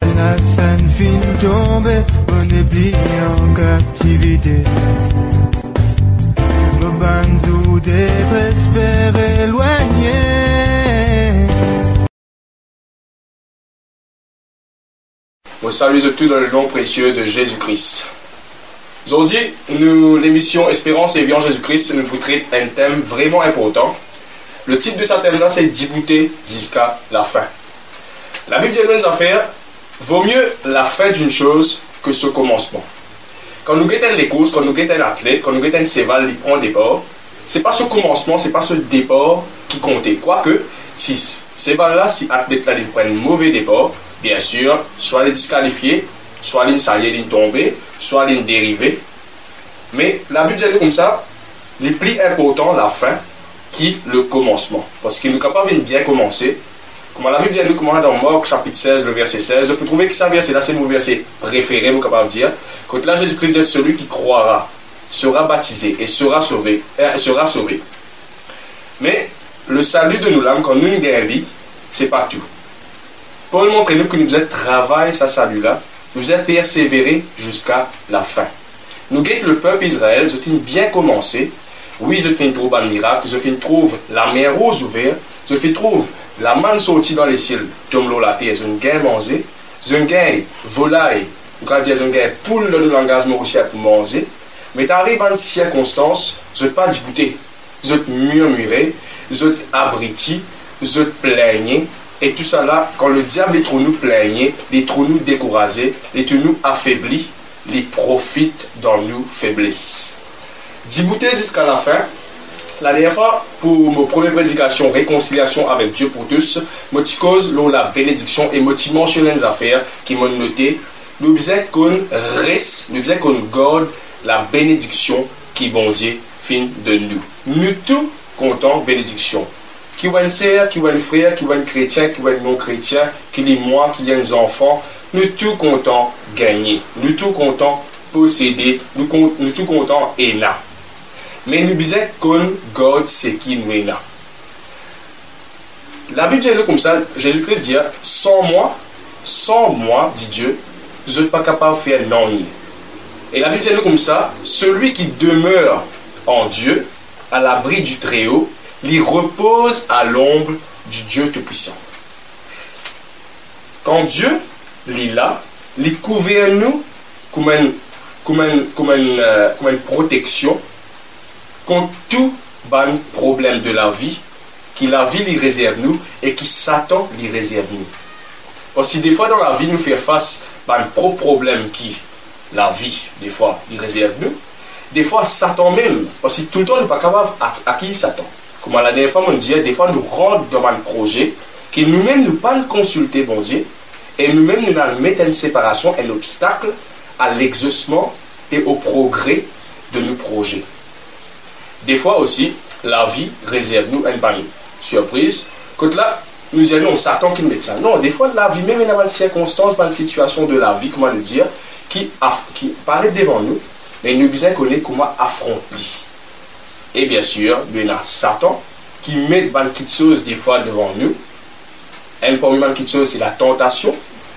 La scène fin tombée, on est plié en captivité. Nos banzous d'être espérés éloignés. Vous saluez tous dans le nom précieux de Jésus-Christ. Aujourd'hui, l'émission Espérance et vie en Jésus-Christ nous traite un thème vraiment important. Le titre de ce thème-là, c'est Dibouter jusqu'à la fin. La Bible dit dans les affaires, vaut mieux la fin d'une chose que ce commencement. Quand nous guettons les courses, quand nous guettons un athlète, quand nous guettons un cheval qui prend départ, c'est pas ce commencement, c'est pas ce départ qui comptait. Quoique, si cheval-là, si athlète-là, il prend un mauvais départ, bien sûr, soit les disqualifiés, soit les saillés, les tombés, soit les dérivés. Mais la Bible dit comme ça, les plus importants, la fin, qui le commencement. Parce qu'il nous est capable de bien commencer. Comme la Bible dit comment dans Marc chapitre 16, le verset 16, je peux trouver que ça verset là, c'est mon verset préféré, vous capable de dire. Quand là, Jésus-Christ dit celui qui croira, sera baptisé et sera sauvé. Mais le salut de nous l'âme, quand nous nous guérissons, c'est pas tout. Paul montre nous que nous devons travailler ce salut-là, nous devons persévérer jusqu'à la fin. Nous guettons le peuple Israël, je finis bien commencé. Oui, je finis trouver un miracle, je finis trouve la mer rose ouverte, je finis trouve la manne sortie dans les ciels, comme l'eau la terre, je ne gagne manger, je ne gagne volaille, ou quand dire je ne gagne poule dans le langage mauricien pour manger. Mais tu arrives à une circonstance, je ne pas discuter, je te murmurer, je te abriter, je te plaigner. Et tout ça là, quand le diable est trop nous plaigner, les trop nous décourager, les trop nous affaiblis, les profite dans nous faiblesse. Dibouter jusqu'à la fin. La dernière fois, pour ma première prédication, réconciliation avec Dieu pour tous, je cause la bénédiction et je mentionne les affaires qui m'ont noté. Nous disons qu'on garde la bénédiction qui bon Dieu fin de nous. Nous tous comptons bénédiction. Qui va une sœur, qui va un frère, qui va un chrétien, qui va un non-chrétien, qui est moi, qui est un enfant, nous tous comptons gagner. Nous tous comptons posséder. Nous tous comptons éna. Mais nous disons qu'on garde ce qui nous est là. La Bible dit comme ça, Jésus-Christ dit, sans moi, dit Dieu, je ne suis pas capable de faire non. Et la Bible dit comme ça, celui qui demeure en Dieu, à l'abri du Très-Haut, il repose à l'ombre du Dieu Tout-Puissant. Quand Dieu, il est là, il couvre nous comme une protection contre tout problème de la vie, qui la vie lui réserve nous et qui Satan lui réserve nous. Parce que des fois dans la vie, nous fait face à un propre problème qui la vie, des fois, lui réserve nous. Des fois, Satan même, parce que tout le temps, nous ne sommes pas capables à qui Satan. Comme la dernière fois, on disait, des fois, nous rentrons dans un projet que nous-mêmes, nous ne pas consulter, bon Dieu, et nous-mêmes, nous mettons une séparation, un obstacle à l'exaucement et au progrès de nos projets. Des fois aussi, la vie réserve nous une bonne surprise. Quand là, nous allons, Satan qui met ça. Non, des fois, la vie, même dans une circonstance, dans une situation de la vie, comment le dire, qui paraît devant nous, mais nous devons connaître comment affronter. Et bien sûr, il y a Satan qui met une petite chose des fois devant nous. Un parmi les petites choses, c'est la tentation.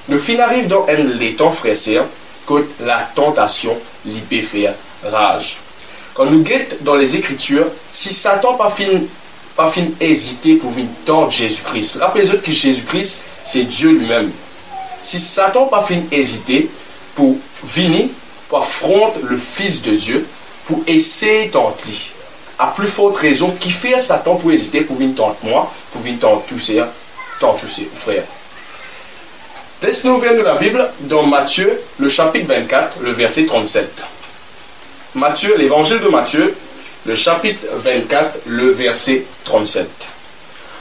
Nous arrivons dans les temps frères que la tentation lui peut faire rage. Quand nous guettons dans les Écritures, si Satan pas fin hésiter pour venir tenter Jésus-Christ, rappelez-vous que Jésus-Christ, c'est Dieu lui-même. Si Satan pas fin hésiter pour venir, pour affronter le Fils de Dieu, pour essayer de tenter lui, à plus forte raison, qui fait Satan pour hésiter pour venir tenter moi, pour venir tenter tous ses frères. Laissez-nous ouvrir de la Bible dans Matthieu, le chapitre 24, le verset 37. Matthieu, l'évangile de Matthieu, le chapitre 24, le verset 37.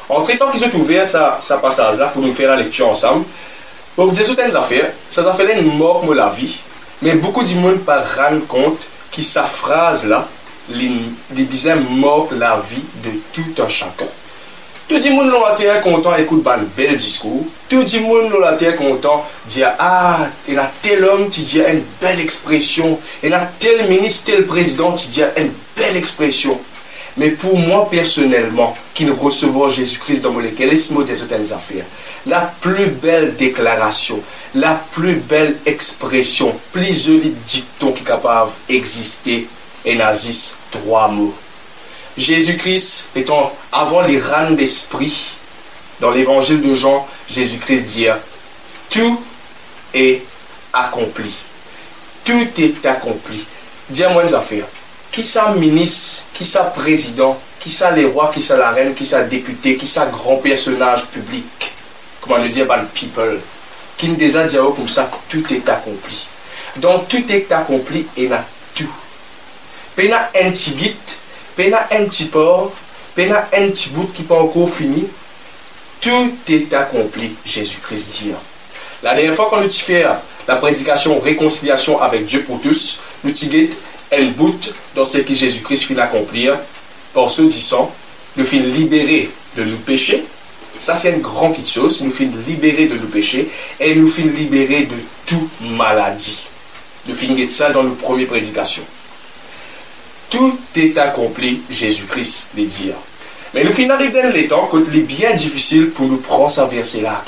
En traitant qu'ils ont ouvert ce passage-là pour nous faire la lecture ensemble, pour dire certaines affaires, ça a fait une mort pour la vie, mais beaucoup de monde ne pas rendre compte que sa phrase-là, il disait mort pour la vie de tout un chacun. Tout le monde dans la terre content écoute un bel discours. Tout le monde dans la terre content dit ah, il y a tel homme qui dit une belle expression. Il y a tel ministre, tel président qui dit une belle expression. Mais pour moi personnellement, qui ne recevons Jésus-Christ dans mon cœur, laisse-moi dire certaines affaires. La plus belle déclaration, la plus belle expression, plus joli dicton qui est capable d'exister, et nazis trois mots. Jésus-Christ étant avant les rânes d'esprit, dans l'évangile de Jean, Jésus-Christ dit tout est accompli. Tout est accompli. Dis-moi une affaire. Qui ça ministre, qui ça président, qui ça les rois, qui ça la reine, qui ça député, qui ça grand personnage public, comment le dire, le people, qui nous désire dire comme ça, tout est accompli. Donc tout est accompli et là tout. Il y a un petit guide, il y a un petit port, il y a un petit bout qui n'est pas encore fini. Tout est accompli, Jésus-Christ dit. La dernière fois qu'on nous fait la prédication réconciliation avec Dieu pour tous, nous avons un bout dans ce que Jésus-Christ finit accomplir. Par ce disant, nous finissons libérés de nos péchés. Ça, c'est une grande chose. Nous finissons libérés de nos péchés et nous finissons libérés de toute maladie. Nous finissons ça dans nos premières prédications. Tout est accompli, Jésus-Christ le dit. Mais nous finissons arriver dans les temps quand il est bien difficile pour nous prendre ce verset-là.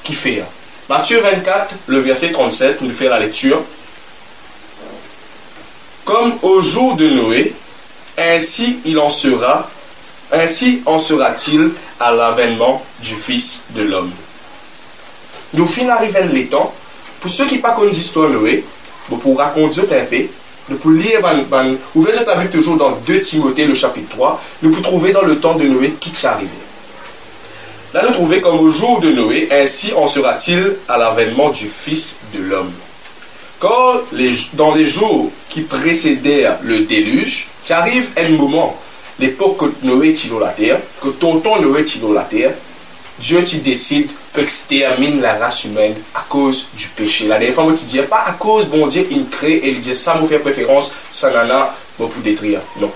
Qui fait Matthieu 24, le verset 37, nous fait la lecture. Comme au jour de Noé, ainsi en sera-t-il à l'avènement du Fils de l'homme. Nous finissons arriver dans les temps. Pour ceux qui ne connaissent pas l'histoire de Noé, pour raconter un peu, nous pouvons lire, ouvrez la Bible toujours dans 2 Timothée, le chapitre 3, nous pouvons trouver dans le temps de Noé qui est arrivé. Là, nous trouvons comme au jour de Noé, ainsi en sera-t-il à l'avènement du Fils de l'homme. Quand dans les jours qui précédèrent le déluge, ça arrive un moment, l'époque que Noé est dans la terre, que tonton Noé est dans la terre, Dieu décide d'exterminer la race humaine à cause du péché. La dernière fois, on dit pas à cause, bon Dieu, il crée et il dit ça, me fait préférence, ça nana, bon pour détruire. Non.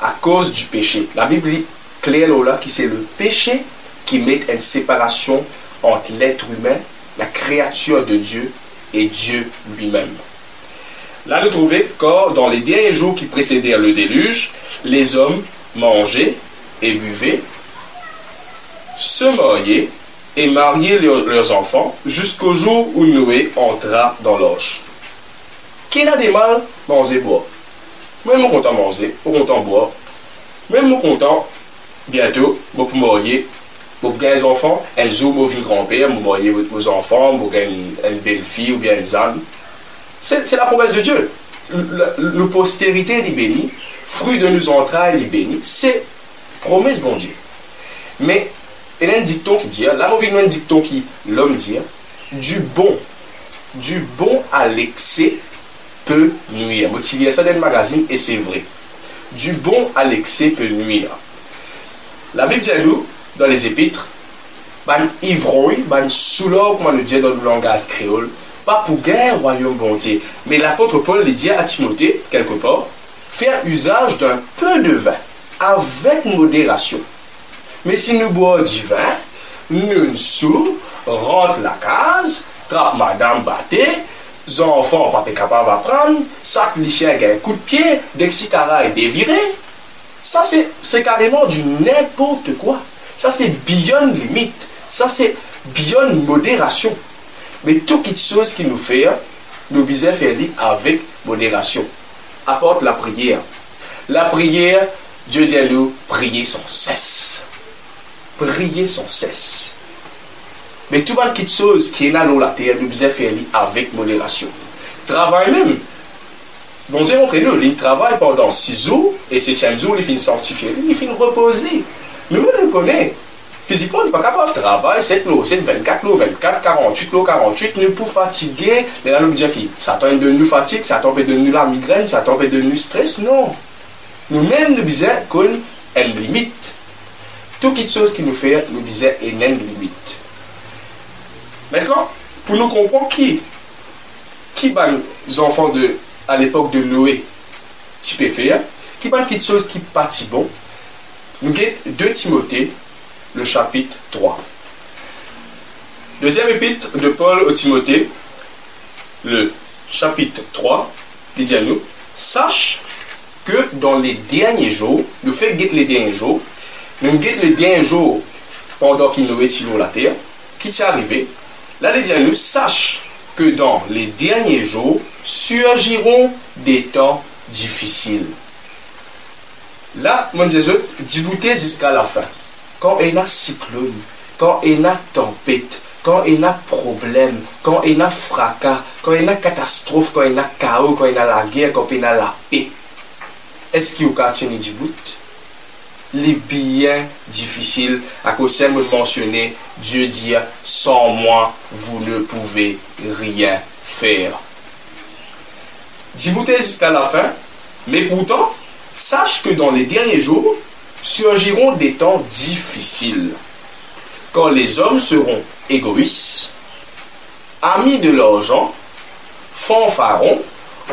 À cause du péché. La Bible dit clairement là que c'est le péché qui met une séparation entre l'être humain, la créature de Dieu, et Dieu lui-même. Là, nous trouvons que dans les derniers jours qui précédèrent le déluge, les hommes mangeaient et buvaient, se mariaient et mariaient leurs enfants jusqu'au jour où Noé entra dans l'arche. Qui a des mal manger boire? Même nous content manger, nous content boire. Même nous content bientôt pour marier. Pour gagner des enfants, elles ont un grand-père, vous mariez vos enfants, vous gagnez une belle-fille ou bien une âme. C'est la promesse de Dieu. Nos postérités est bénie, fruit de nos entrailles est béni. C'est promesse bon Dieu. Mais il y a un dicton qui dit, là, il y a un dicton qui l'homme dit, du bon à l'excès peut nuire. Motivé ça dans le magazine et c'est vrai. Du bon à l'excès peut nuire. La Bible dit à nous, dans les épîtres, ban ivrogne, ban souleur, comme on le dit dans le langage créole, pas pour gagner royaume bon Dieu. Mais l'apôtre Paul le dit à Timothée, quelque part, faire usage d'un peu de vin, avec modération. Mais si nous boivons du vin, nous sous, rentre la case, trappe madame batté, les enfants pas capables d'apprendre, sac liché avec un coup de pied, d'excitara est déviré. Ça c'est carrément du n'importe quoi. Ça, c'est beyond limite. Ça, c'est beyond modération. Mais toute chose qui nous fait, nous devons faire avec modération. Apporte la prière. La prière, Dieu dit à nous, prier sans cesse. Prier sans cesse. Mais tout le chose qui est là dans la terre, nous devons faire avec modération. Travail même. Bon Dieu montre nous, il travaille pendant 6 jours, et 7e jour, il finit sanctifier, il finit reposer. Nous-mêmes, nous connaissons. Physiquement, nous ne sommes pas capables de travailler 7 lots, 24 lots, 24, 48 lots, 48. Nous pouvons fatiguer. Les gens nous disent que ça tombe de nous fatigue, ça tombe de nous la migraine, ça tombe de nous stress. Non. Nous-mêmes, nous disons qu'on a une limite. Toute chose qui nous fait, nous disons qu'il y a une limite. Maintenant, pour nous comprendre qui les enfants à l'époque de Noé, tu peux faire, qui parle quelque chose qui partit bon. Nous avons 2 Timothée, le chapitre 3. Deuxième épître de Paul au Timothée, le chapitre 3, il dit à nous, sache que dans les derniers jours, nous faisons les derniers jours, nous guettons les derniers jours pendant qu'il nous est sur la terre, qui est arrivé. Là, les nous sache que dans les derniers jours surgiront des temps difficiles. Là, mon Dieu, d'ybouter jusqu'à la fin. Quand il y a cyclone, quand il y a tempête, quand il y a problème, quand il y a fracas, quand il y a catastrophe, quand il y a chaos, quand il y a la guerre, quand il y a la paix, est-ce qu'il y a continue du bout? Les bien difficiles, à cause de mentionner, Dieu dit, sans moi, vous ne pouvez rien faire. D'ybouter jusqu'à la fin, mais pourtant, sache que dans les derniers jours, surgiront des temps difficiles, quand les hommes seront égoïstes, amis de l'argent, fanfarons,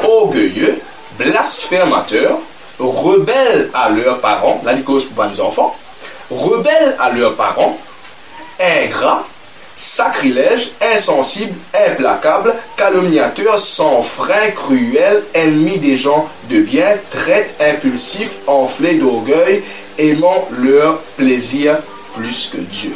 orgueilleux, blasphémateurs, rebelles à leurs parents, là, les causes pour les enfants, rebelles à leurs parents, ingrats, sacrilèges, insensibles, implacables, calomniateurs, sans frein, cruels, ennemis des gens de bien, traîtres, impulsifs, enflés d'orgueil, aimant leur plaisir plus que Dieu.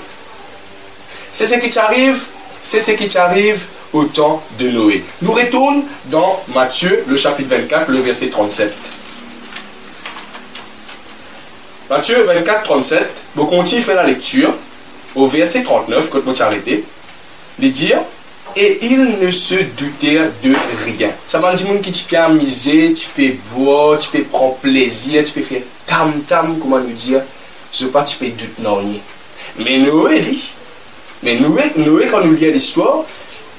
C'est ce qui t'arrive au temps de Noé. Nous retournons dans Matthieu, le chapitre 24, le verset 37. Matthieu 24, 37, vous continuez à faire la lecture, au verset 39, quand vous arrêtez, il dit, et ils ne se doutèrent de rien. Ça m'a dit que tu peux amuser, tu peux boire, tu peux prendre plaisir, tu peux faire tam-tam, comment nous dire, je ne sais pas, tu peux douter non. Mais Noé, quand nous lisons l'histoire,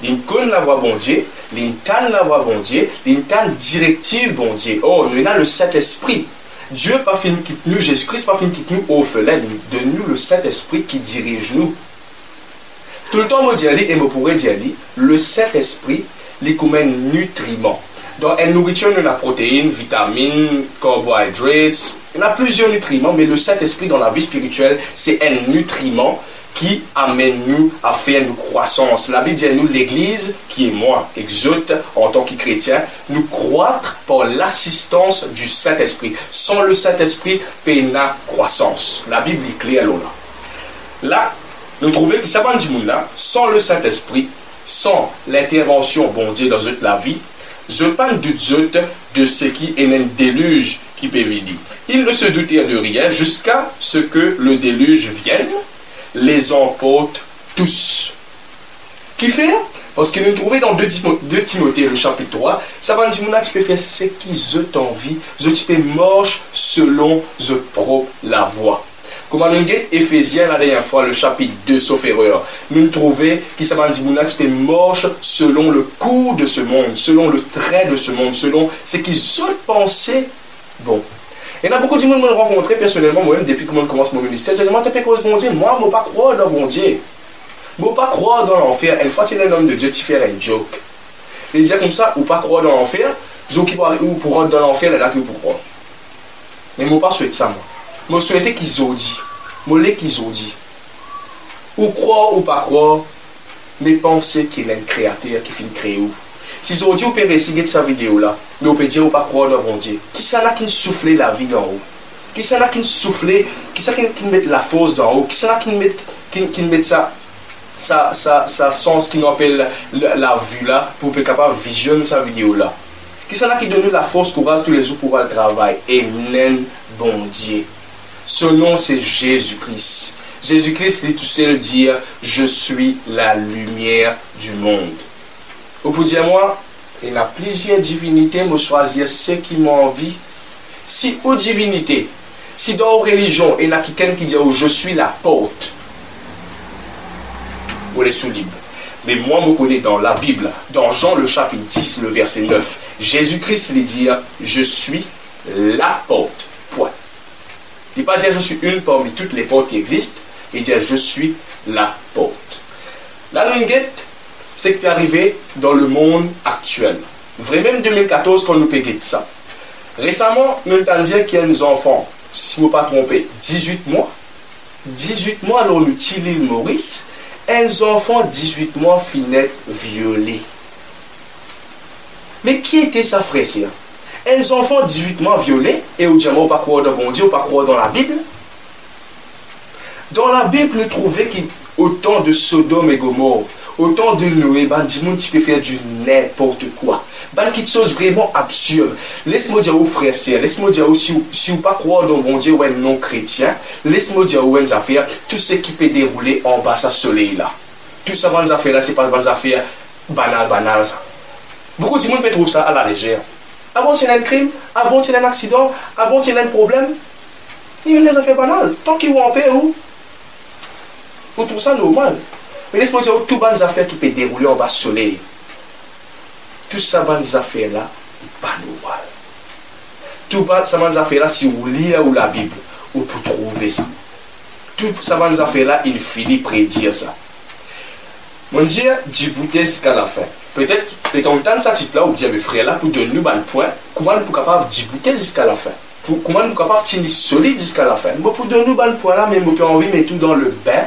il connaît la voix bon Dieu, il entend la voix bon Dieu, il entend directive bon Dieu. Oh, nous avons le Saint-Esprit. Dieu pas fini quitte nous, Jésus-Christ pas fini quitte nous au orphelin, donne-nous le Saint-Esprit qui dirige nous. Tout le temps, moi dis et me pourrais dire le Saint-Esprit, il comme un nutriment. Dans une nourriture, il y a la protéine, vitamines, carbohydrates, il y a plusieurs nutriments, mais le Saint-Esprit dans la vie spirituelle, c'est un nutriment qui amène nous à faire une croissance. La Bible dit à nous, l'Église, qui est moi, exhorte en tant que chrétien, nous croître par l'assistance du Saint-Esprit. Sans le Saint-Esprit, pas de croissance. La Bible est claire là. Là, nous trouvons que ça va dire là, sans le Saint-Esprit, sans l'intervention bon Dieu dans la vie, je parle du doute de ce qui est un déluge qui peut venir. Ils ne se doutaient de rien jusqu'à ce que le déluge vienne, les emporte tous. Qui fait? Parce que nous trouvons dans 2 Timothée, le chapitre 3, ça va dire que tu peux faire ce qui je t'envie, tu peux marcher selon je propre la voie. Comme nous avons Éphésiens la dernière fois, le chapitre 2, sauf erreur, nous trouvons que ça va dire que tu peux marcher selon le cours de ce monde, selon le trait de ce monde, selon ce qui je pensais bon. Il y a beaucoup de gens qui m'ont rencontré personnellement, moi-même, depuis que je commence mon ministère. Je dis, moi, tu peux cause bon Dieu. Moi, je ne veux pas croire dans bon Dieu. Je ne veux pas croire dans l'enfer. Une fois, tu es un homme de Dieu, tu fais un joke. Il dit comme ça, ou pas croire dans l'enfer, ou pour rentrer dans l'enfer, là, que pour croire. Mais je ne veux pas souhaiter ça, moi. Je souhaite qu'ils ont dit. Je veux qu'ils ont dit. Ou croire ou pas croire, mais penser qu'il y a un créateur qui finit de créer où. Si vous dit, vous pouvez réciter cette vidéo-là, mais vous pouvez dire, vous ne pouvez pas croire dans bon Dieu. Qui ça là qui souffle la vie d'en haut? Qui ça là qui souffle, qui ça qui met la force d'en haut? Qui ça là qui met ça sens qui nous appelle la vue là, pour être capable de visionner cette vidéo-là? Qui ça là qui donne la force, courage tous les jours pour le travail? Et même bon Dieu. Ce nom c'est Jésus-Christ. Jésus-Christ, il est tout seul dire, je suis la lumière du monde. Au bout de moi, il y a plusieurs divinités, je choisir ceux qui m'ont envie. Si aux divinités, si dans la religion, il y a quelqu'un qui dit oh, je suis la porte, vous les sous libre. Mais moi, je connais dans la Bible, dans Jean le chapitre 10, le verset 9, Jésus-Christ lui dit je suis la porte. Point. Il ne dit pas dire je suis une parmi toutes les portes qui existent, il dit je suis la porte. La lunguette, c'est qui est arrivé dans le monde actuel. Vraiment 2014 quand nous payons ça. Récemment, nous avons dit qu'il y a des enfants, si vous ne pas trompez, 18 mois. 18 mois, alors nous tirons l'île Maurice, un enfant 18 mois finit violé. Mais qui était sa frère? Un enfant 18 mois violé, et au diamant, pas croire dans bon Dieu, pas croire dans la Bible. Dans la Bible, nous trouvons qu'autant de Sodome et Gomorre, autant de Noé, ben, dis-moi, tu peux faire du n'importe quoi. Ben, quelque chose vraiment absurde. Laisse-moi dire aux frères et sœurs, laisse-moi dire aussi, si vous ne pas croire dans bon Dieu ou un non-chrétien, laisse-moi dire aux affaires, tout ce qui peut dérouler en bas, ça soleil là. Tout ça, bonnes affaires là, c'est pas des affaires banales, ça. Beaucoup de monde peut trouver ça à la légère. Ah bon, c'est un crime? Ah bon, c'est un accident? Ah bon, c'est un problème? Il y a des affaires banales. Tant qu'ils vont en paix, vous trouvez ça normal. Mais laisse-moi dire, toutes les affaires qui peuvent dérouler en bas soleil, tout ça, bonnes affaires là, n'est pas normal. Tout ça, bonnes affaires là, si vous lisez ou la Bible, vous pouvez trouver ça. Tout ça, bonnes affaires là, il finit prédire ça. Mon Dieu, du bouter jusqu'à la fin. Peut-être que on entend ça titre là, ou bien mes frères là, pour donner nous un point, comment nous sommes capables de bouter jusqu'à la fin. Comment nous sommes capables de tenir solide jusqu'à la fin. Pour donner nous un point là, mais nous avons envie de mettre tout dans le bain.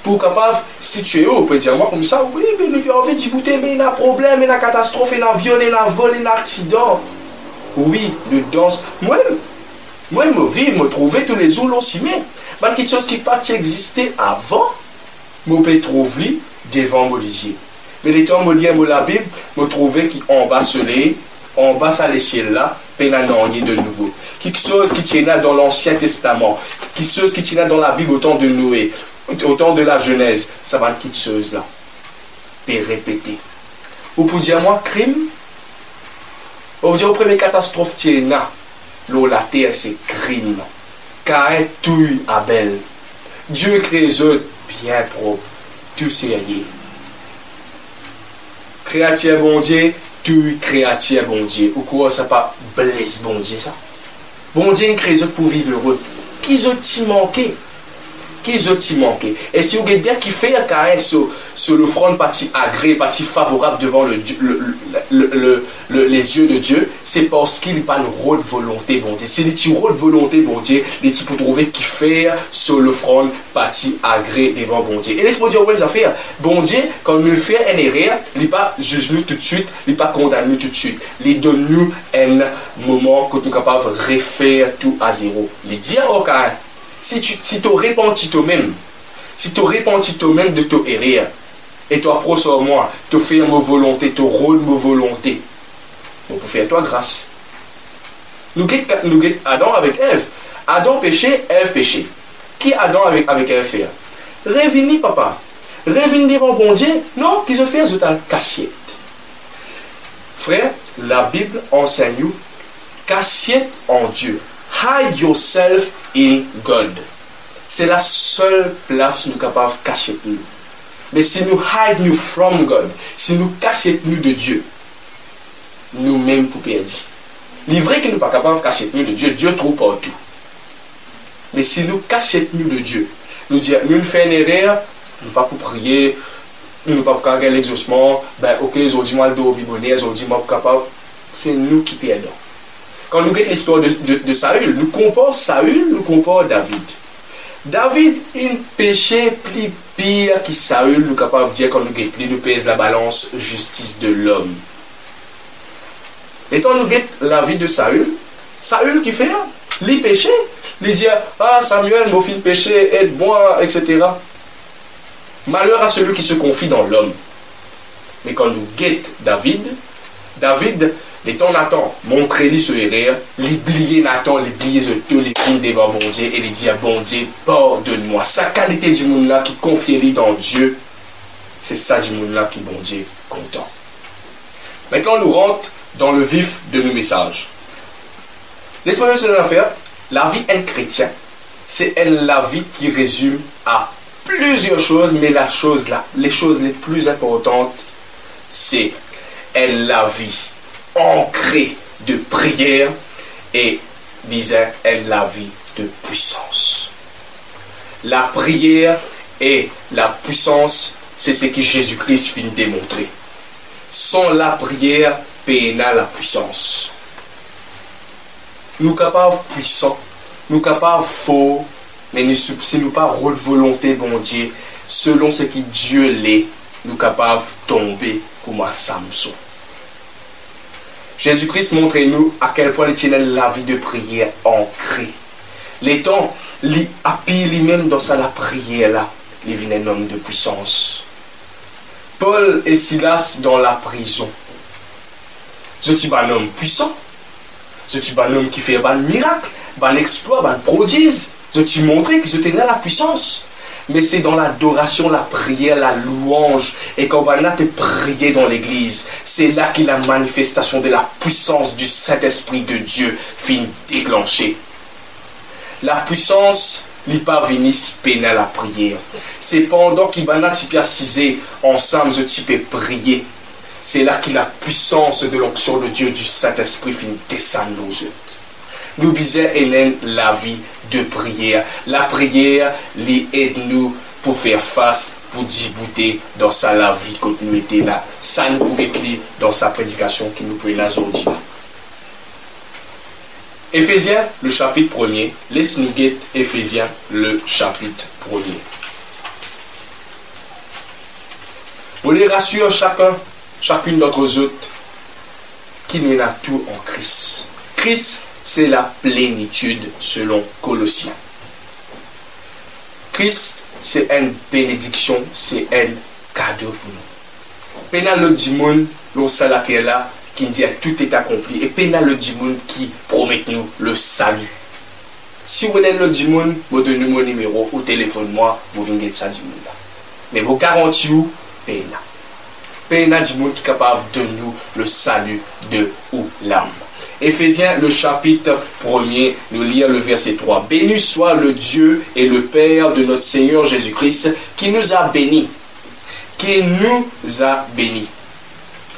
Pour capable situer, on peut dire moi comme ça, oui, mais nous avons envie de bouter, mais il y a un problème, il y a une catastrophe, il y a un viol, il y a un vol, il y a un accident. Oui, nous danse. Moi, je vis, je me trouve tous les jours aussi, mais quelque chose qui n'a pas existé avant, je peux trouver devant mon Dieu. Mais les temps, je lis la Bible, je trouve qu'en bas soleil, en bas à l'échelle là, il y a de nouveau. Quelque chose qui tient dans l'Ancien Testament, quelque chose qui tient dans la Bible au temps de Noé, au temps de la Genèse, ça va être quelque chose là. Et répéter. Vous pouvez dire, moi, crime. Vous pouvez dire, première catastrophe, tiens là. L'eau, la terre, c'est crime. Caïn tue Abel. Dieu crée les autres bien propres. Tout sérieux. Créature bon Dieu, tue créature bon Dieu. Ou quoi, ça pas blesse bon Dieu, ça. Bon Dieu crée les autres pour vivre heureux. Qui ont-ils manqué? Qui ont-ils manqué? Et si vous avez bien qui fait Caïn sur le front partie agréé, partie favorable devant les yeux de Dieu, c'est parce qu'il n'a pas le rôle de volonté, bon Dieu. C'est les petits rôles de volonté, bon Dieu, les petits pour trouver qui fait sur le front partie agréé devant bon Dieu. Et laisse-moi dire, ouais, affaires. Bon Dieu, quand nous fait un erreur, il n'est pas juge nous tout de suite, il n'est pas condamne nous tout de suite. Il donne nous un moment que nous sommes capables de refaire tout à zéro. Il dit, ok, si tu repentis toi-même, si tu repentis toi-même de ton erreur, et tu approches sur moi, tu fais ma volonté, tu rôles ma volonté, on peut faire toi grâce. Nous guettons Adam avec Ève. Adam péché, Ève péché. Qui Adam avec Ève fait? Revenez, papa. Revenez devant bon Dieu. Non, qu'ils ont fait un cachette. Frère, la Bible enseigne nous cachette en Dieu. Hide yourself in God. C'est la seule place où nous sommes capables de cacher nous. Mais si nous hide nous from God, si nous cachons nous de Dieu, nous-mêmes pour perdre. Il est vrai que nous ne sommes pas capables de cacher nous de Dieu, Dieu trouve partout. Mais si nous cachons nous de Dieu, nous disons, nous faisons une erreur, nous ne pouvons pas prier, nous ne pouvons pas gagner l'exaucement, ben ok, aujourd'hui moi le dos bibonné, aujourd'hui moi capable, c'est nous qui perdons. Quand nous regardons l'histoire de Saül, nous comparons Saül, nous comparons David. David, il péché plus pire que Saül, nous sommes capables de dire quand nous regardons, nous pèse la balance justice de l'homme. Et quand nous regardons la vie de Saül, Saül qui fait, il péché, il dit, ah Samuel, mon fils péché, aide-moi, etc. Malheur à celui qui se confie dans l'homme. Mais quand nous guettons David, les temps Nathan, montrez-lui ce erreur, l'oublier Nathan, l'oublier tous les films devant bon Dieu et lui dire, bon Dieu, pardonne-moi. Sa qualité du monde là qui confie dans Dieu, c'est ça du monde là qui bon Dieu content. Maintenant, nous rentrons dans le vif de nos messages. Laisse-moi dire une affaire. La vie d'un chrétien, c'est la vie qui résume à plusieurs choses, mais les choses les plus importantes, c'est la vie ancrée de prière et, disait, la vie de puissance. La prière et la puissance, c'est ce que Jésus-Christ finit de démontrer. Sans la prière, péna la puissance. Nous capables puissants, nous capables forts, mais si nous pas rôle volonté, bon Dieu, selon ce que Dieu l'est, nous capables tomber comme un Samson. Jésus-Christ montre-nous à quel point l'éternel la vie de prière ancrée. Les temps, li api lui-même dans la prière là, il vient un homme de puissance. Paul et Silas dans la prison. Je suis un homme puissant. Je suis un homme qui fait un miracle, un exploit, un prodige. Je suis montré que je tenais la puissance. Mais c'est dans l'adoration, la prière, la louange. Et quand on a prié dans l'église, c'est là que la manifestation de la puissance du Saint-Esprit de Dieu finit déclenchée. La puissance n'est pas venue si peine à la prière. C'est pendant qu'il va assis ensemble, je peux prier. C'est là que la puissance de l'onction de Dieu, du Saint-Esprit, finit descendre aux autres. Nous disons, Hélène, la vie de prière. La prière, aide-nous pour faire face, pour débouter dans la vie que nous étions là. Ça nous pouvait écrire dans sa prédication qui nous peut là aujourd'hui. Éphésiens, le chapitre 1er. Laisse-nous guetter Éphésiens, le chapitre 1er. Vous les rassure chacune d'entre autres, qui nous a tout en Christ. Christ, c'est la plénitude selon Colossiens. Christ, c'est une bénédiction, c'est un cadeau pour nous. Pénal le dimon, l'on salaté là, qui dit que tout est accompli. Et pénal le dimon qui promet nous le salut. Si vous avez le dimon, vous donnez mon numéro ou téléphone-moi, vous venez de ça dimon là. Mais vous garantis où pénal. Pénal dimon qui est capable de nous le salut de ou l'âme. Éphésiens, le chapitre 1er, nous lire le verset 3. Béni soit le Dieu et le Père de notre Seigneur Jésus-Christ, qui nous a bénis. Qui nous a bénis.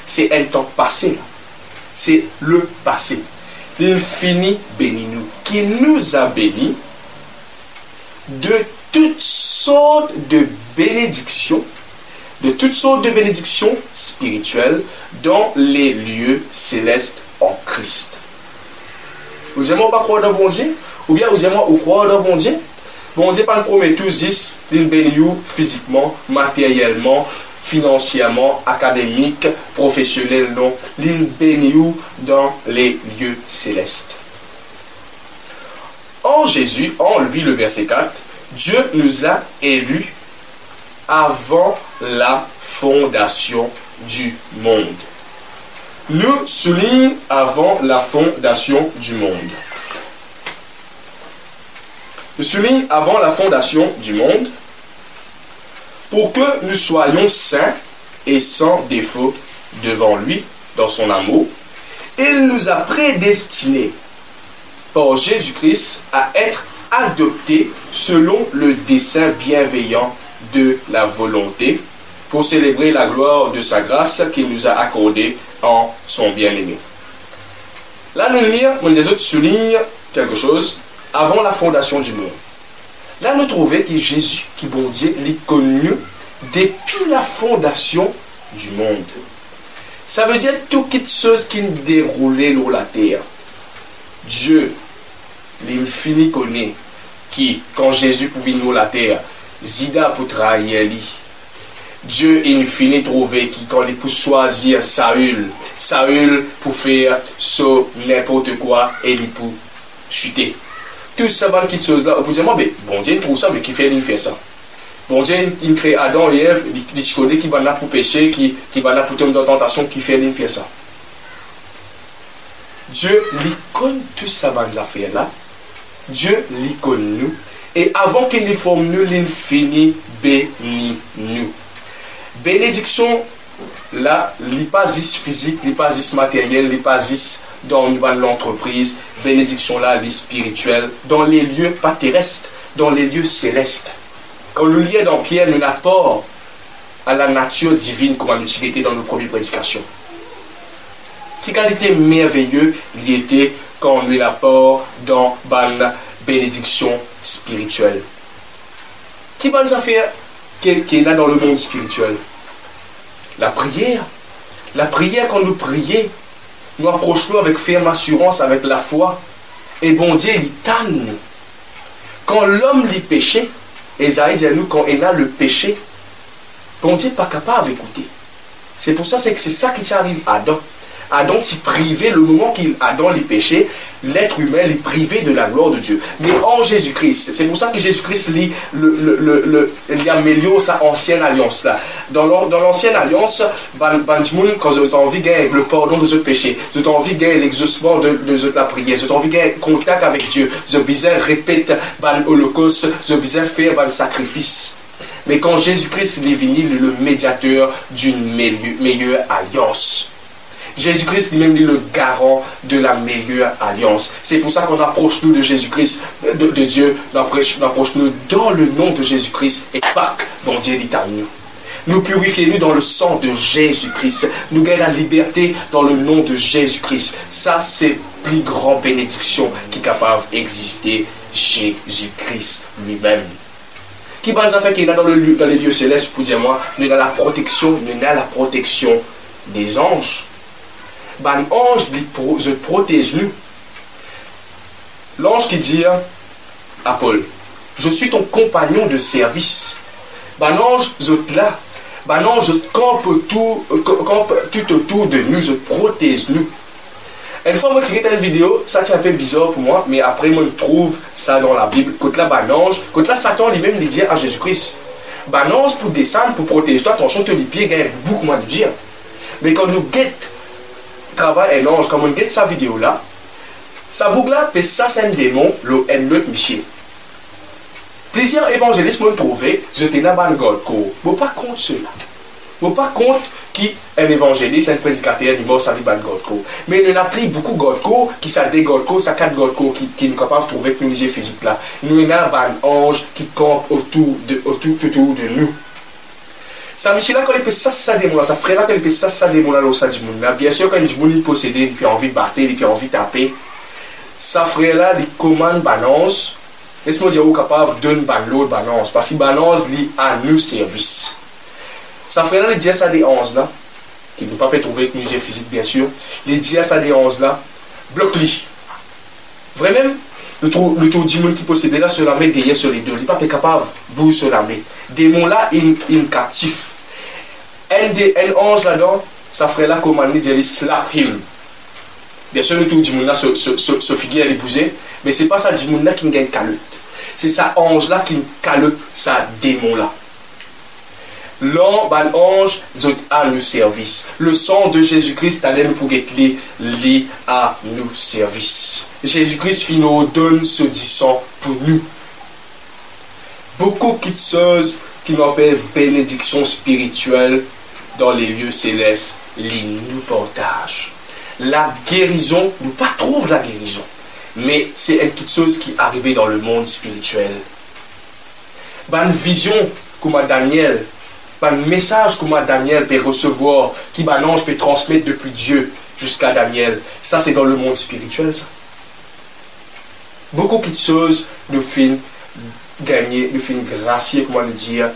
C'est un temps passé. C'est le passé. L'infini béni nous. Qui nous a bénis de toutes sortes de bénédictions. De toutes sortes de bénédictions spirituelles dans les lieux célestes en Christ. Vous aimez pas croire dans bon Dieu? Ou bien vous aimez croire dans bon Dieu? Bon Dieu pas nous promet tout juste d'une bénédiction physiquement, matériellement, financièrement, académique, professionnel, non. D'une bénédiction dans les lieux célestes. En Jésus, en lui, le verset 4, Dieu nous a élus avant la fondation du monde. Nous souligne avant la fondation du monde. Nous souligne avant la fondation du monde pour que nous soyons saints et sans défaut devant lui dans son amour. Il nous a prédestinés par Jésus-Christ à être adoptés selon le dessein bienveillant de la volonté pour célébrer la gloire de sa grâce qu'il nous a accordée en son bien-aimé. Là, nous souligne quelque chose avant la fondation du monde. Là, nous trouvons que Jésus, qui bon Dieu, l'est connu depuis la fondation du monde. Ça veut dire toute chose qui nous déroulait sur la terre. Dieu, l'infini connaît, qui, quand Jésus pouvait nous la terre, Zida pour trahir lui. Dieu infini trouvé qui quand il pour choisir Saül pour faire n'importe quoi et il pour chuter. Tout ça va quitter chose là, vous dire mais bon Dieu trouve ça mais qui fait ça. Bon Dieu il crée Adam et Ève, il connaît qui va là pour pécher, qui va là pour tomber dans la tentation, qui fait ça. Dieu lui connaît tout ça va affaires là. Dieu lui connaît nous et avant qu'il nous forme nous l'infini bénit nous. Bénédiction, là, l'hypasis physique, l'hypasis matérielle, l'hypasis dans l'entreprise, bénédiction là, les spirituelle, dans les lieux pas terrestres, dans les lieux célestes. Quand nous lisons dans Pierre, nous apport à la nature divine comme on l'utilité dans nos premières prédications. Quelle qualité merveilleuse il était quand nous l'apport dans la bénédiction spirituelle. Qui va nous faire qui est là dans le monde spirituel? La prière. La prière, quand nous prions, nous approchons avec ferme assurance, avec la foi. Et bon Dieu, il tanne. Quand l'homme lui péché, Esaïe dit à nous, quand il a le péché, bon Dieu n'est pas capable d'écouter. C'est pour ça que c'est ça qui t'arrive à Adam. Adam t'y privé, le moment qu'il Adam les péchés, l'être humain les privé de la gloire de Dieu. Mais en Jésus-Christ, c'est pour ça que Jésus-Christ il améliore sa ancienne alliance là. Dans l'ancienne alliance, quand vous avez envie de gagner le pardon de vos péchés, vous avez envie de gagner l'exaucement de la prière, vous avez envie de gagner contact avec Dieu, vous avez besoin de répéter l'holocauste, vous avez besoin de faire un sacrifice. Mais quand Jésus-Christ est venu, il est le médiateur d'une meilleure alliance. Jésus-Christ lui-même est le garant de la meilleure alliance. C'est pour ça qu'on approche nous de Jésus-Christ, de Dieu, on approche nous dans le nom de Jésus-Christ et Pâques, bon Dieu est à nous. Nous purifions-nous dans le sang de Jésus-Christ. Nous gagnons la liberté dans le nom de Jésus-Christ. Ça, c'est la plus grande bénédiction qui est capable d'exister, Jésus-Christ lui-même. Qui va faire qu'il est dans les lieux célestes pour dire moi, nous avons la protection, des anges. Ben ange je protège nous. L'ange qui dit à Paul, je suis ton compagnon de service. Ben ange je là. Ben ange je campe tout autour de nous, je protège nous. Une fois, moi, j'ai une vidéo, ça c'est un peu bizarre pour moi, mais après, moi, je trouve ça dans la Bible. Quand là, quand là, Satan lui-même lui dit à Jésus-Christ, ange pour descendre, pour protéger toi, attention, que les pieds gagnent beaucoup moins de dire. Mais quand nous guettons, travail un ange, quand on guette sa vidéo là, ça boucle là, ça c'est un démon, l'autre Michel. Plusieurs évangélistes m'ont trouvé, je t'ai dans le God Co. Mais pas contre cela. Mais pas contre qui un évangéliste, un prédicateur, il mort sa vie dans le God Co. Mais il y en a pris beaucoup God Co, qui ça des God Co, ça quatre God Co qui nous capable de trouver que nous physique là. Nous y a un ange qui campe autour de nous. Ça Michel là quand il fait ça démon là, ça frère là quand il fait ça démon là au sein du monde là. Bien sûr quand il dit bon il possédé, il a envie de battre, il a envie de taper. Ça frère là il commande balance. Laisse-moi dire où capable de donner l'autre balance parce que balance li à nous service. Ça frère là il dit ça des 11 là qui ne peut pas trouver avec musée physique bien sûr. Il dit ça des 11 là bloque-li. Vraiment le tour du monde qui possédait là se la met derrière sur les deux. Il n'est pas capable de bouger sur la main. Démon là il captif. Un ange là-dedans, ça ferait là comme on dit, slap him. Bien sûr, le tour du monde là se figure les bouser, mais c'est pas ça du monde là qui gagne calotte. C'est ça ange là qui calotte ça démon là. L'ange a nous service. Le sang de Jésus-Christ allait nous pour être lié à nous service. Jésus-Christ nous donne ce dit sang pour nous. Beaucoup de choses qui nous appellent bénédiction spirituelle dans les lieux célestes, les nous partagent. La guérison, nous pas trouve la guérison, mais c'est une petite chose qui est arrivée dans le monde spirituel. Une vision comme Daniel, un message comme Daniel peut recevoir, qui l'ange peut transmettre depuis Dieu jusqu'à Daniel. Ça c'est dans le monde spirituel ça. Beaucoup de choses nous font gagner, nous font gracier, comment le dire,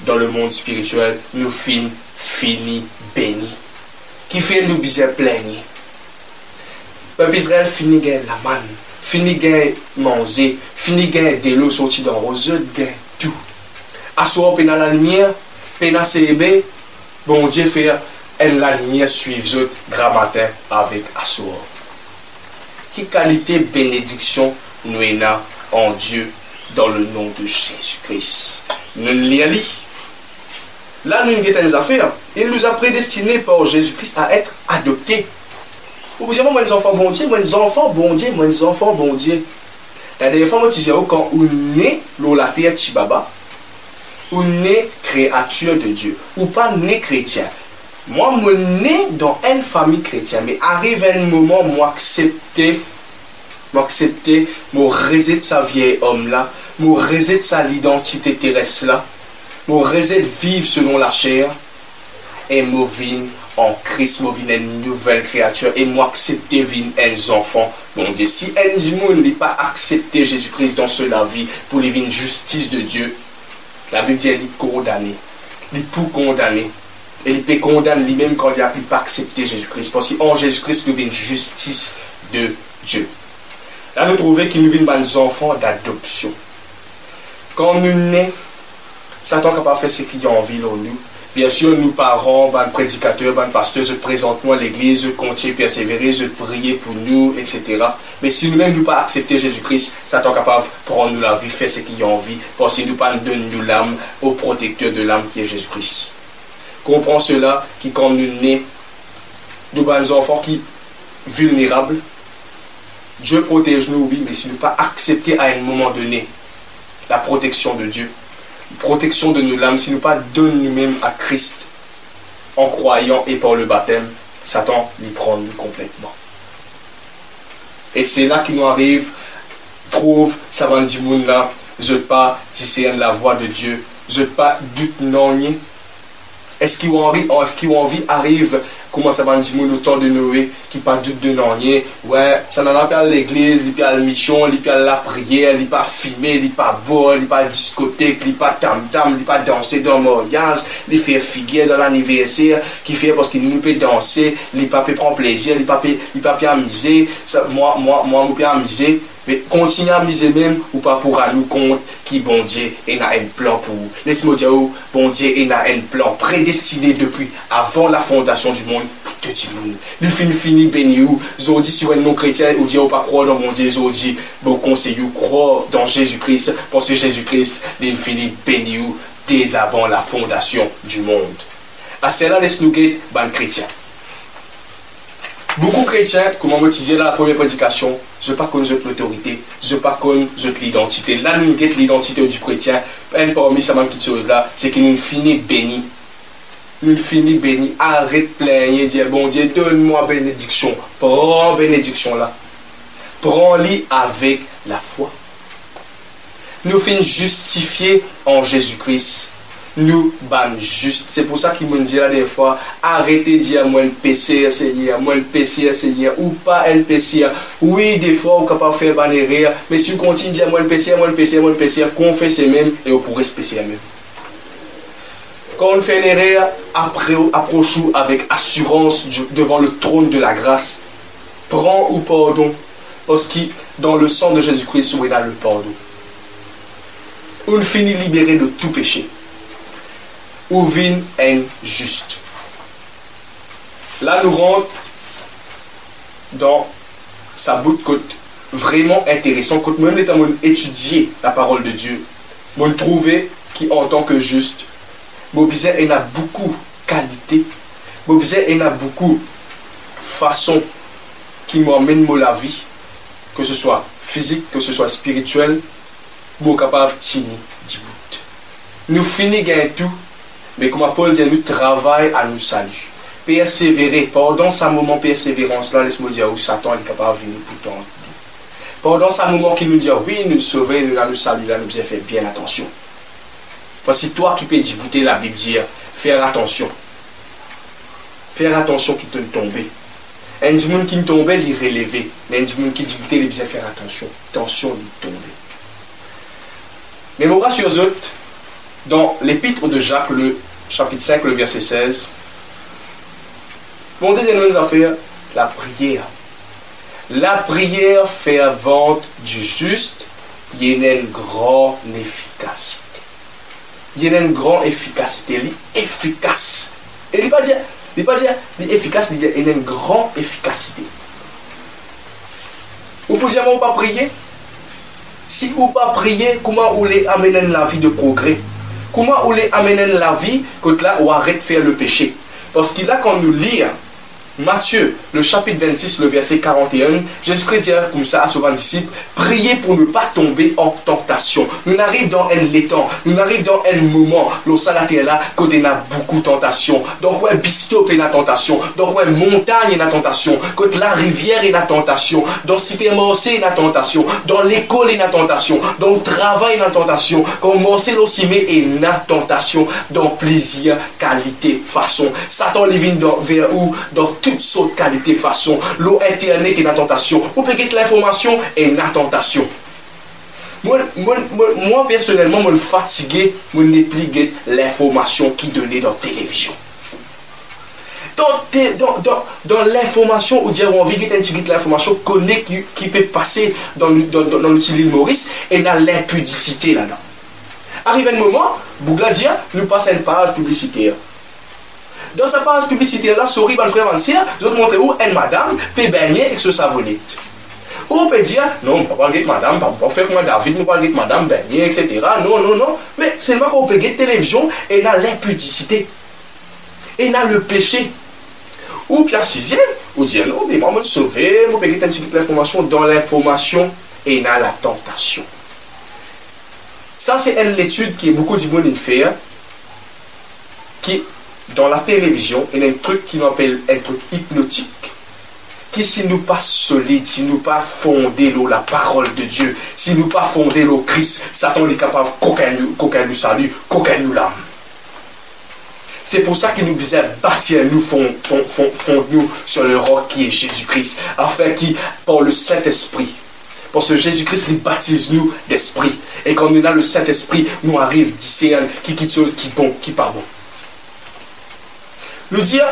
dans le monde spirituel, nous fini bénis. Qui fait nous bien plaigner. Le peuple Israël finit gagner la manne, finit gagner manger, finit gagner de l'eau sortie dans les yeux, gagner tout. Assoir pendant la lumière, pendant CB, bon Dieu fait la lumière suivre grand matin avec assoir. Quelle qualité bénédiction nous avons en Dieu dans le nom de Jésus-Christ. Nous l'y là, nous avons des affaires. Il nous a prédestinés par Jésus-Christ à être adoptés. Vous dites, moi, les enfants bon Dieu, moi, les enfants bon Dieu, moi, les enfants bon Dieu. La dernière fois, moi, je disais, quand on est dans la terre de Chibaba, on est créature de Dieu, ou pas né chrétien. Moi, je suis né dans une famille chrétienne, mais arrive un moment, moi, accepter, moi, résider sa vieille homme là, moi, résider sa l'identité terrestre là. Nous réserve vivre selon la chair et nous vivons en Christ, nous vivons une nouvelle créature et nous accepter vivre un enfant. Bon Dieu, si un monde n'est pas accepté Jésus-Christ dans la vie pour vivre une justice de Dieu, la Bible dit qu'il est condamné. Il est pour condamner. Et il peut condamner lui-même quand il n'a pas accepté Jésus-Christ. Parce qu'en Jésus-Christ, nous vivons une justice de Dieu. Là, nous trouvons qu'il nous vivons des enfants d'adoption. Quand nous naissons, Satan n'a pas fait ce qu'il a envie de nous. Bien sûr, nous parents, ben, prédicateurs, ben, pasteurs, je présente nous à l'église, je continue à persévérer, je prie pour nous, etc. Mais si nous-mêmes nous pas accepter Jésus-Christ, Satan est capable de prendre nous la vie, faire ce qu'il a envie, parce que nous pas nous donner nous l'âme au protecteur de l'âme qui est Jésus-Christ. Comprends cela, qui quand nous nés, nous avons des enfants qui vulnérables. Dieu protège nous, oui, mais si nous pas accepter à un moment donné la protection de Dieu, protection de nos l'âme, si nous pas donner nous-mêmes à Christ en croyant et par le baptême, Satan l'y prend nous complètement. Et c'est là qu'il nous arrive, trouve, ça va dire monde là, je pas discerner la voix de Dieu, je pas doute non. Est-ce qu'ils ont envie arrive, comment ça va dire mon autant de Noé, qui pas doute de non, ouais, ça n'en a pas à l'église, il n'y a pas la mission, il n'y a pas la prière, il n'y a pas filmer, il n'y a pas boire, il n'y a pas discothèque, il n'y a pas tam-tam, il n'y a pas danser dans le mariage, il fait figuer dans l'anniversaire, qui fait parce qu'il nous peut danser, il n'y a pas prendre plaisir, il n'y a pas amuser, moi, je peux amuser. Mais continuez à miser même ou pas pour nous compte qui bon Dieu a un plan pour vous. Laisse-moi dire, bon Dieu a un plan prédestiné depuis avant la fondation du monde pour tout le monde. Le fini béni ou, Zodi si vous êtes non chrétien ou dire ou pas croire dans mon Dieu, Zodi, bon conseil ou croire dans Jésus-Christ, parce que Jésus-Christ est fini béni ou dès avant la fondation du monde. À cela, laisse-nous guetter, ban chrétien. Beaucoup de chrétiens, comme on me disait dans la première prédication, je ne pas connais l'autorité, je ne pas connais l'identité. Là, nous avons l'identité du chrétien. Un parmi ces choses là, c'est qu'il nous finit béni. Nous finit béni. Arrête de plaigner, dire bon Dieu, donne-moi bénédiction. Prends bénédiction là. Prends-les avec la foi. Nous finissons justifiés en Jésus-Christ. Nous ban juste. C'est pour ça qu'il me dit là des fois, arrêtez de dire moi le PC Seigneur, moi le PC Seigneur, ou pas le PC. Oui, des fois, on est capable de faire ban erreur, mais si vous continuez de dire moi le PC, moi le PC, moi le PC, confessez même et vous pourrez se PC même. Quand on fait une erreur, approchez-vous avec assurance devant le trône de la grâce. Prends ou pardon, parce que dans le sang de Jésus-Christ, où il a le pardon. On finit libéré de tout péché. Ou vin injuste. Là, nous rentrons dans sa bout de côte vraiment intéressant. Quand même étant étudier la parole de Dieu, on trouver qui en tant que juste, Bobizet en a beaucoup qualité, Bobizet en a beaucoup façon qui m'emmène la vie, que ce soit physique, que ce soit spirituel, pour capable de tenir du bout. Nous finissons gagnant tout. Mais comme Paul dit, nous travaillons à nous saluer. Persévérer. Pendant ce moment de persévérance-là, laisse-moi dire où Satan est capable de venir pour toi. Pendant ce moment qu'il nous dit, oui, nous sauver, nous saluer, là, nous devons faire bien attention. Parce que c'est toi qui peux débouter la Bible, dire, faire attention. Faire attention qui te tombe. Un monde qui tombe, il est relevé. Mais un monde qui débouter, il doit faire attention. Attention, il tombe. Mais mon rassure aux autres, dans l'épître de Jacques, le chapitre 5, le verset 16, bon Dieu nous a fait la prière. La prière fervente du juste, il y a une grande efficacité. Il y a une grande efficacité. Elle est efficace. Et il ne pas dire efficace, il y a une grande efficacité. Vous pouvez dire, vous ne pas prier? Si vous ne pas prier, comment vous voulez amener la vie de progrès? Comment vous voulez amener la vie quand là, on arrête de faire le péché? Parce que là, quand nous lisons Matthieu, le chapitre 26, le verset 41, Jésus-Christ dit comme ça à ses disciples, priez pour ne pas tomber en tentation. Nous arrivons dans un l'étang, nous arrivons dans un moment, le salaté là, quand il y a beaucoup de tentation. Donc, ouais, bistop est la tentation. Donc, ouais, montagne est la tentation. Quand la rivière est la tentation. Dans le supermarché est la tentation. Dans l'école est la tentation. Dans le travail est la tentation. Quand Marcel aussi met est la tentation. Dans plaisir, qualité, façon. Satan les vient vers où? Dans toutes sortes de qualité, façon. L'eau internet est la tentation. Vous pouvez get l'information et la tentation. Moi personnellement, je suis fatigué, je n'ai plus l'information qui est donnée dans la télévision. Dans l'information, ou dire on vit l'information qui peut passer dans l'outil l'île Maurice et dans l'impudicité là-dedans. Arrive un moment, Bougla dit, nous passons une page publicitaire. Dans sa page publicitaire là, souris, ban frère Vancière, je vais te montrer où une madame peut baigner avec ce savonnette. Ou on peut dire, non, on ne peut pas dire madame, on ne peut pas faire comme David, on ne peut pas dire madame baigner, etc. Non, non, non. Mais seulement qu'on peut dire télévision et dans l'impudicité. Et dans le péché. Ou Pierre sixième, ou dire non, mais moi, je me sauver, je peux dire un petit peu l'information dans l'information et dans la tentation. Ça, c'est une étude qui est beaucoup de monde faire, qui, dans la télévision, il y a un truc qui nous appelle un truc hypnotique, qui, si nous pas solide, si nous pas fondé la parole de Dieu, si nous pas fondé le Christ, Satan est capable qu'aucun nous salue, qu'aucun nous l'âme. C'est pour ça qu'il nous disait bâtir nous, fond nous sur le roc qui est Jésus-Christ, afin qu'il, par le Saint-Esprit, parce que Jésus-Christ il baptise nous d'esprit. Et quand nous avons le Saint-Esprit, nous arrive discerner qui quelque chose qui est bon, qui n'est pas bon. Nous dire,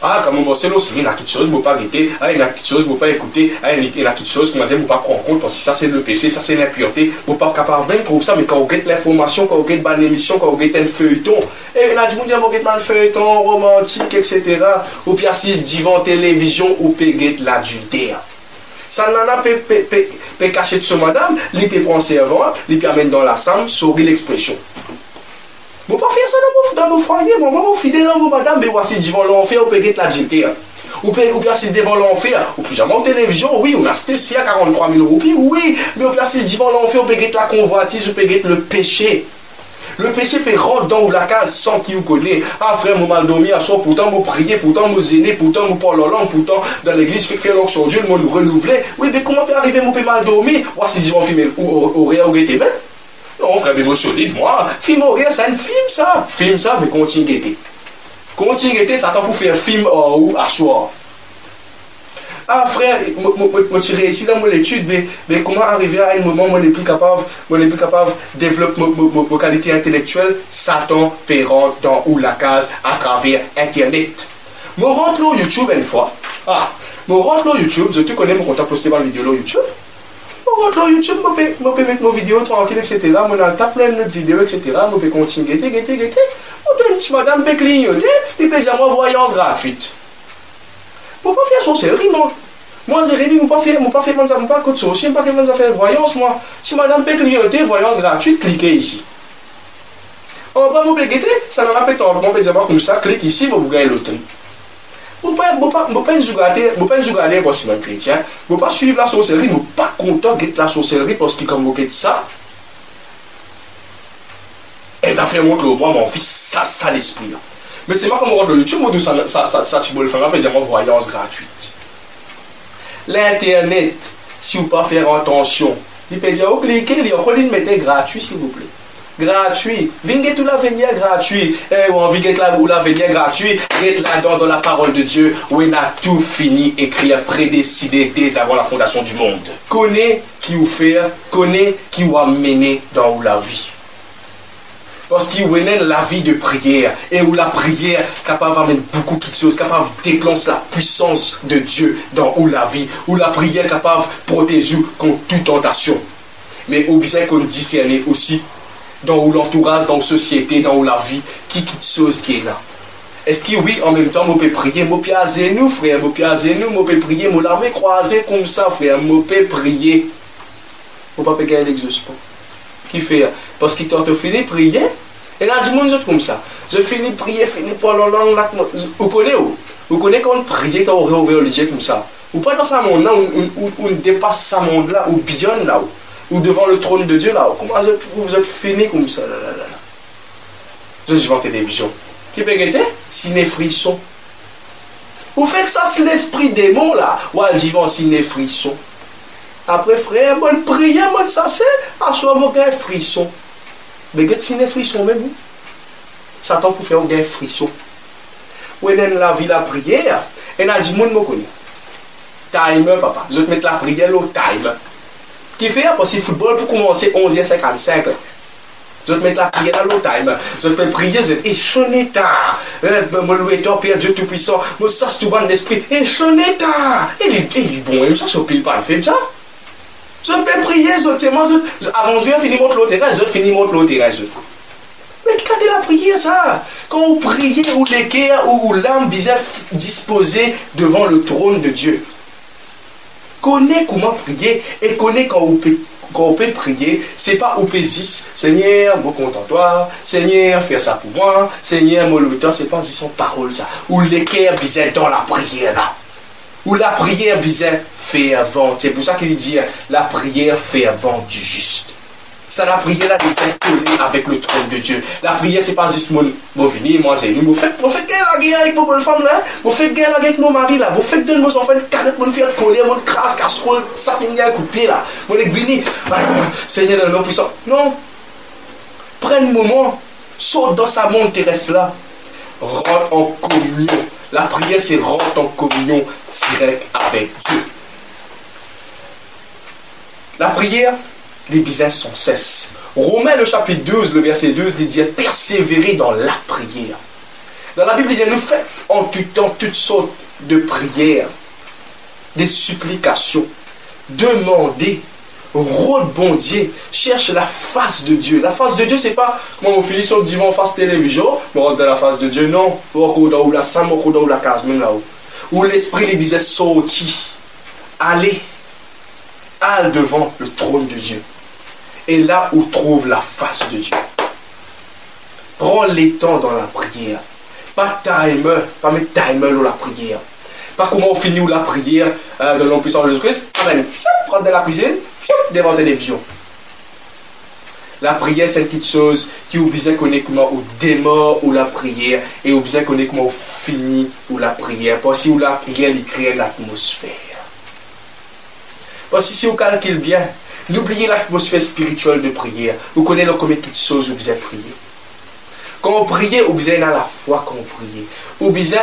ah, comme on pense, il y a quelque chose, il ne faut pas guetter, il y a quelque chose, il ne faut pas écouter, il y a quelque chose, il ne faut pas prendre en compte, parce que ça c'est le péché, ça c'est l'impureté, il ne faut pas capable même pour ça, mais quand on guette l'information, quand on guette une émission, quand on guette un feuilleton, et on a dit, on guette un feuilleton romantique, etc., ou puis assise devant télévision, ou peut guette l'adultère. Ça n'en a pas caché de ce madame, il peut prendre servant, il peut amener dans la salle, souris l'expression. Vous ne pouvez pas faire ça dans vos foyers, vous fidèle dans vos madame, mais voici devant l'enfer, vous pouvez l'adultère. Ou bien assise devant l'enfer, ou plus jamais en télévision, oui, on a acheté à 43 000 roupies, oui, mais ou bien assise devant l'enfer, vous pouvez la convoitise, vous pouvez le péché. Le péché peut rentrer dans la case sans qu'il vous connaisse. Ah frère, moi mal dormi à soi, pourtant moi prier, pourtant moi zéné, pourtant moi parle en langue, pourtant dans l'église fait faire l'onction Dieu, moi nous renouveler. Oui, mais comment peut arriver moi mal dormi? Moi si je vais filmer ou rien ou guetter même. Non frère, mais moi solide, moi. Film ou rien, c'est un film ça. Film ça, mais continue guetter. Continue guetter, ça attend pour faire film ou à soir. Ah frère, moi tu réussis dans mon étude, mais comment arriver à un moment où on n'est plus capable de développer mon qualité intellectuelle, Satan peut rentrer dans ou la case à travers Internet. Je rentre sur YouTube une fois. Ah, je rentre sur YouTube, je te connais, je vais poster ma vidéo sur YouTube. Je rentre sur YouTube, je peux mettre mes vidéos tranquilles, etc. Je tape plein de vidéos, etc. Je peux continuer, guetter. Je dis, madame peut clignoter, et puis j'ai ma voyance gratuite. Je ne peux pas faire sorcellerie, moi. Moi, Jérémy, je ne peux pas faire ça, je ne peux pas faire sorcellerie, je ne peux pas faire voyance, moi. Si madame peut clignoter, voyance gratuite, cliquez ici. On va vous guetter, ça n'en a pas tant. On peut dire comme ça, clique ici, vous gagnez le tri. Vous ne pouvez pas nous regarder pour si un chrétien. Vous ne pouvez pas suivre la sorcellerie, vous ne pouvez pas content de la sorcellerie parce que comme vous faites ça, elles ont fait montre moi, mon fils, ça l'esprit. Mais c'est pas comme on regarde le YouTube, ça tu peux le faire, on peut dire voyance gratuite. L'Internet, si vous ne pouvez pas faire attention, il peut dire, oh, cliquez, il y a encore une méthode gratuite, s'il vous plaît. Gratuit. Venez tout l'avenir gratuit. Ou envie de l'avenir gratuit. Être là-dedans dans la parole de Dieu où il a tout fini, écrit, prédestiné dès avant la fondation du monde. Connais qui vous fait, connais qui vous amener dans la vie. Parce qu'il y a la vie de prière et où la prière capable d'amener beaucoup de choses, capable de déclencher la puissance de Dieu dans où la vie, où la prière capable de protéger contre toute tentation. Mais au besoin qu'on discerne aussi dans l'entourage, dans la société, dans la vie, qui chose qui est là. Est-ce que oui, en même temps, je peux prier, je peux aser nous, frère, je peux prier, je peux croiser comme ça, frère, je peux prier. Je ne peux pas gagner l'exaucement. Qui fait? Parce qu'il t'a fini de prier, et là, dis-moi comme ça. Je finis de prier, finis par la langue, vous connaissez où? Vous connaissez quand on prie, quand on réouvre les yeux comme ça. Vous pas dans ce monde-là, où on dépasse ce monde-là, ou bien là, ou devant le trône de Dieu là, comment vous êtes fini comme ça là. Je vais en télévision. Qui peut guetter? Ciné frisson. Vous faites ça, c'est l'esprit démon là. Ou elle dit, ciné frisson. Après, frère, bonne prière, bonne ça c'est, à soi, mon gars, frisson. Mais guette ciné frisson même. Satan pour faire un gars frisson. Ou elle la vie, la prière, elle a dit, moi, je me connais. Timer, papa. Je vais te mettre la prière au timer. Qui fait parce que le football pour commencer 11h55. Je vais te mettre la prière dans le time. Je vais te prier, je vais te dire, Choneta, mon loueur, Père Dieu Tout-Puissant, mon sas tout bon d'esprit, et Choneta. Il est bon, il me cherche au pile pas, il fait ça. Je peux prier, avant je finis mon terrain, je finis mon terrain. Mais Regardez la prière, ça. Quand vous priez, ou l'équerre, ou l'âme bizarre disposée devant le trône de Dieu. Connais comment prier et connais quand on peut prier, c'est pas au P6, Seigneur, me contente-toi, Seigneur, fais ça pour moi, Seigneur, me le temps, c'est pas son parole ça. Ou l'équerre bizarre dans la prière là. Ou la prière bizarre fait avant. C'est pour ça qu'il dit la prière fait avant du juste. Ça, la prière là, est collée avec le trône de Dieu. La prière, c'est pas juste mon venir, moi, c'est nous. Vous faites la guerre avec vos bonnes femmes là. Vous faites guerre avec nos maris là. Vous faites de nos enfants, cadettes, mon faire coller, mon crasse, casserole, ça tenir un coup de pied là. Mon venir, Seigneur, dans le nom puissant. Non. Prends un moment, saute dans sa montre terrestre là. Rentre en communion. La prière, c'est rentre en communion direct avec Dieu. La prière, les bisains sans cesse. Romains le chapitre 12, le verset 2, il dit persévérer dans la prière. Dans la Bible, il dit nous faisons en tout temps toutes sortes de prières, des supplications, demander, rebondir, cherche la face de Dieu. La face de Dieu, c'est pas comment on finit sur le divan face télévision, on rentre dans la face de Dieu, non. Ou la salle, ou la case, même là-haut. Où l'esprit les bisains sorti, allez devant le trône de Dieu. Et là où trouve la face de Dieu. Prends les temps dans la prière. Pas timer, pas mettre timer dans la prière. Pas comment on finit la prière dans le nom puissant de Jésus-Christ. Amen. Prends de la cuisine, devant la télévision. La prière, c'est une petite chose qui vous besoin connaître comment on démarre ou la prière et vous besoin connaître comment on finit ou la prière. Parce que la prière, il crée l'atmosphère. Parce que si vous calculez bien, n'oubliez l'atmosphère spirituelle de prière. Vous connaissez combien de choses vous besoin prier. Quand on prie, vous besoin à la foi quand on prie. Vous besoin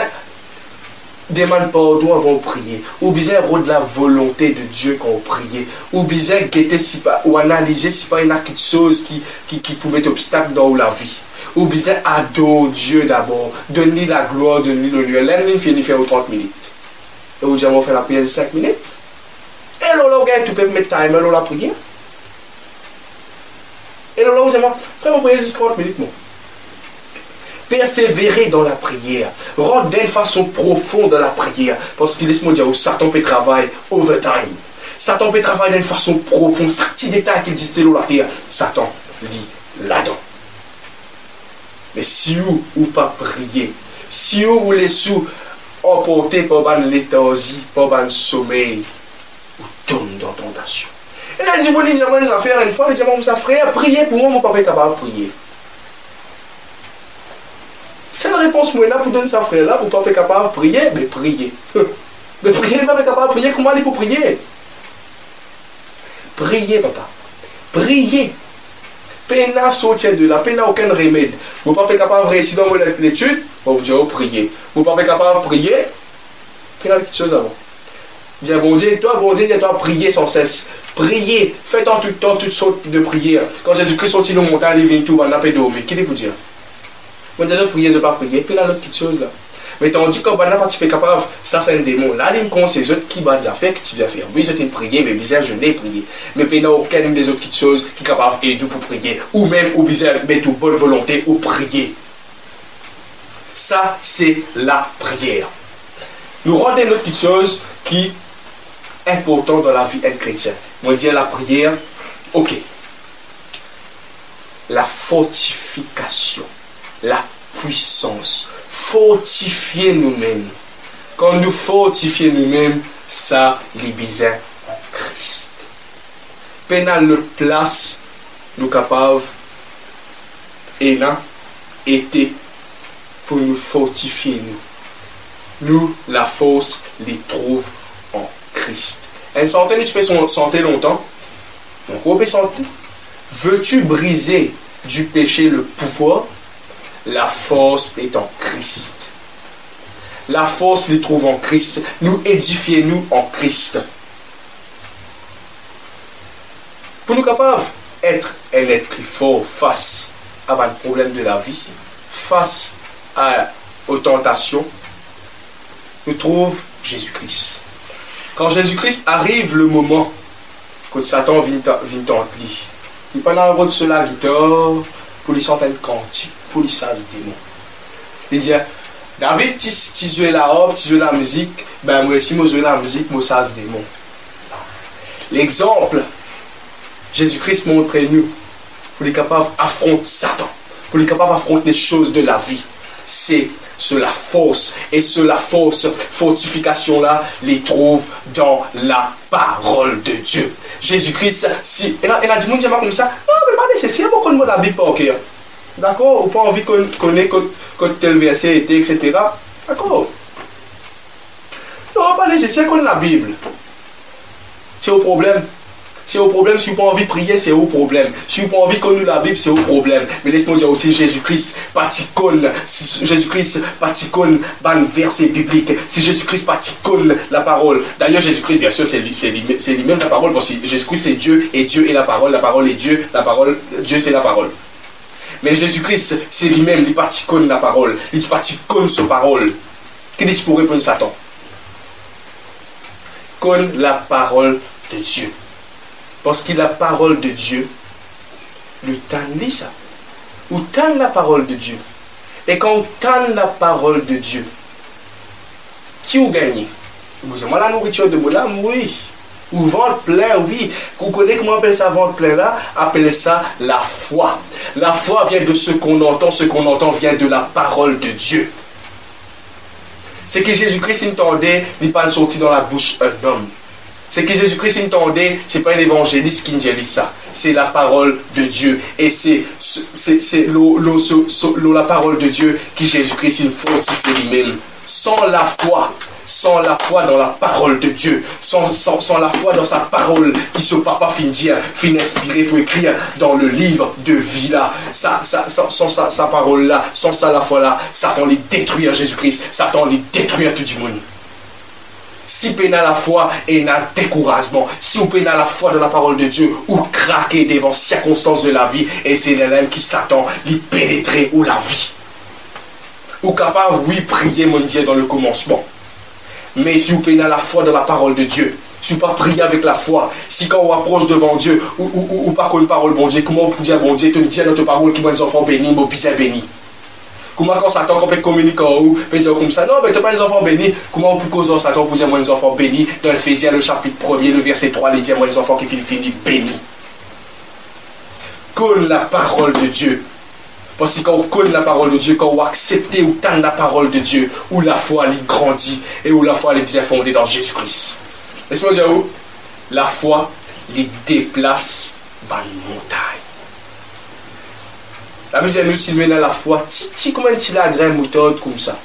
demander pardon avant de prier. Vous besoin de la volonté de Dieu quand on prie. Vous besoin guetter ou analyser si pas il y a quelque chose qui peut mettre obstacle dans la vie. Vous besoin adorer Dieu d'abord. Donner la gloire, donner l'honneur. Là, nous finissons faire 30 minutes. Et vous dites, on va faire la prière de 5 minutes. Et là, tu peux mettre timer dans la prière. Et là, vous allez faire une prière de 30 minutes. Persévérer dans la prière. Rentre d'une façon profonde dans la prière. Parce qu'il laisse-moi dire, Satan peut travailler overtime. Satan peut travailler d'une façon profonde. Chaque petit détail qu'il dit dans la terre, Satan dit là-dedans. Mais si vous pas prier, si vous laissez emporter par une léthargie, par un sommeil, vous tombez dans la tentation. Et là, il dit, il dit, affaires une fois, il dit, mon frère, priez pour moi, mon papa est capable de prier. C'est la réponse moi là pour donner sa frère là, pour papa est capable de prier, mais priez. Mais prier, il n'est pas capable de prier, comment il faut prier? Priez, papa. Priez. Peine sortir de là, peine aucun remède. Vous n'êtes pas capable de réussir dans l'étude, on vous dit, priez. Vous n'êtes pas capable de prier, peine quelque chose avant. Dis à bon Dieu, toi, priez sans cesse. Priez, faites en tout temps toutes sortes de prières. Quand Jésus-Christ sortit de la montagne, il vient tout, on n'a pas dormi. Qui vous dire? Vous dites, priez, je ne pas prier. Puis là, l'autre petite chose là. Mais tandis que quand tu es capable, ça c'est un démon. Là, il me c'est les autres qui va faire que tu dois faire. Oui, c'est une prière, mais bizarre, je n'ai prié. Mais il n'y a aucune des autres petites choses qui est capable d'aider pour prier. Ou même, ou bizarre, mettre une bonne volonté ou prier. Ça, c'est la prière. Nous rendons une autre petite chose qui est importante dans la vie d'un chrétien. On dit la prière, ok. La fortification, la puissance. Fortifier nous-mêmes. Quand nous fortifions nous-mêmes, ça, les besoins en Christ. Pénal notre place, nous capables, et là, était pour nous fortifier nous. Nous, la force, les trouve en Christ. Un centaine, tu peux sentir longtemps. Donc, on peut sentir. Veux-tu briser du péché le pouvoir? La force est en Christ. La force les trouve en Christ. Nous édifions-nous en Christ. Pour nous capables d'être un être plus fort face à un problème de la vie, face aux tentations, nous trouvons Jésus-Christ. Quand Jésus-Christ arrive le moment que Satan vient tenter, il prend un rôle sur la guitare pour lui chanter un cantique. pour lui ça se démon. Il dit, David, tu joues la robe, tu joues la musique, ben moi aussi, moi joue la musique, moi ça se démon. L'exemple, Jésus-Christ montre-nous pour être capable d'affronter Satan, pour être capable d'affronter les choses de la vie. C'est la force, et la force, fortification-là, les trouve dans la parole de Dieu. Jésus-Christ, si, il a dit, mon Dieu, comme ça, non, mais pas nécessaire pour qu'on la Bible par cœur. D'accord? Ou pas envie qu'on connaisse tel verset était, etc. D'accord? Non, pas nécessaire qu'on ait la Bible. C'est au problème. C'est au problème. Si vous n'avez pas envie de prier, c'est au problème. Si vous n'avez pas envie qu'on nous la Bible, c'est au problème. Mais laisse-moi dire aussi Jésus-Christ, paticone. Si Jésus-Christ, paticone, ban verset biblique. Si Jésus-Christ, paticone la parole. D'ailleurs, Jésus-Christ, bien sûr, c'est lui-même la parole. Parce que Jésus-Christ, c'est Dieu, et Dieu est la parole est Dieu, la parole, Dieu, c'est la parole. Mais Jésus-Christ, c'est lui-même, il paticone la parole. Il paticone sa parole. Qu'est-ce que tu pourrais répondre Satan? Conne la parole de Dieu. Parce que la parole de Dieu, le temps dit ça. Ou tant la parole de Dieu. Et quand on tend la parole de Dieu, qui ou gagné? Vous dites, moi la nourriture de bonhomme, oui. Ou ventre plein, oui. Vous connaissez comment on appelle ça ventre plein là? Appelez ça la foi. La foi vient de ce qu'on entend vient de la parole de Dieu. C'est que Jésus-Christ entendait, il n'est pas sorti dans la bouche d'un homme. C'est que Jésus-Christ entendait, ce n'est pas un évangéliste qui dit ça. C'est la parole de Dieu. Et c'est la parole de Dieu qui Jésus-Christ fortifie lui-même. Sans la foi dans la parole de Dieu, sans la foi dans sa parole qui ce papa fin inspiré pour écrire dans le livre de vie là, sans sa parole là, sans ça la foi là, Satan les détruire Jésus-Christ, Satan les détruire tout du monde. Si vous avez la foi et un découragement, si vous avez la foi dans la parole de Dieu, ou craquer devant les circonstances de la vie, et c'est l'élève qui Satan lui pénétrer ou la vie. Ou capable, oui, prier mon Dieu dans le commencement. Mais si vous avez la foi dans la parole de Dieu, si vous ne pas prier avec la foi, si quand on approche devant Dieu, ou pas qu'on parole bon Dieu, comment on peut dire bon Dieu, tu me dis notre parole qui m'a des enfants bénis, mon pis béni. Comment quand Satan peut communiquer ou peut dire comme ça, non, mais tu n'as pas des enfants bénis. Comment on peut causer Satan pour dire moi des enfants bénis? Dans Ephésiens, le chapitre 1er, le verset 3, il dit moi des enfants qui finissent bénis. Connais la parole de Dieu. Parce que quand on connaît la parole de Dieu, quand on accepte ou tend la parole de Dieu, où la foi elle grandit et où la foi elle est bien fondée dans Jésus-Christ. Laisse-moi dire où la foi les déplace dans les montagnes. La Bible dit nous s'il mène à la foi, si comme un petit la grain moutarde comme ça,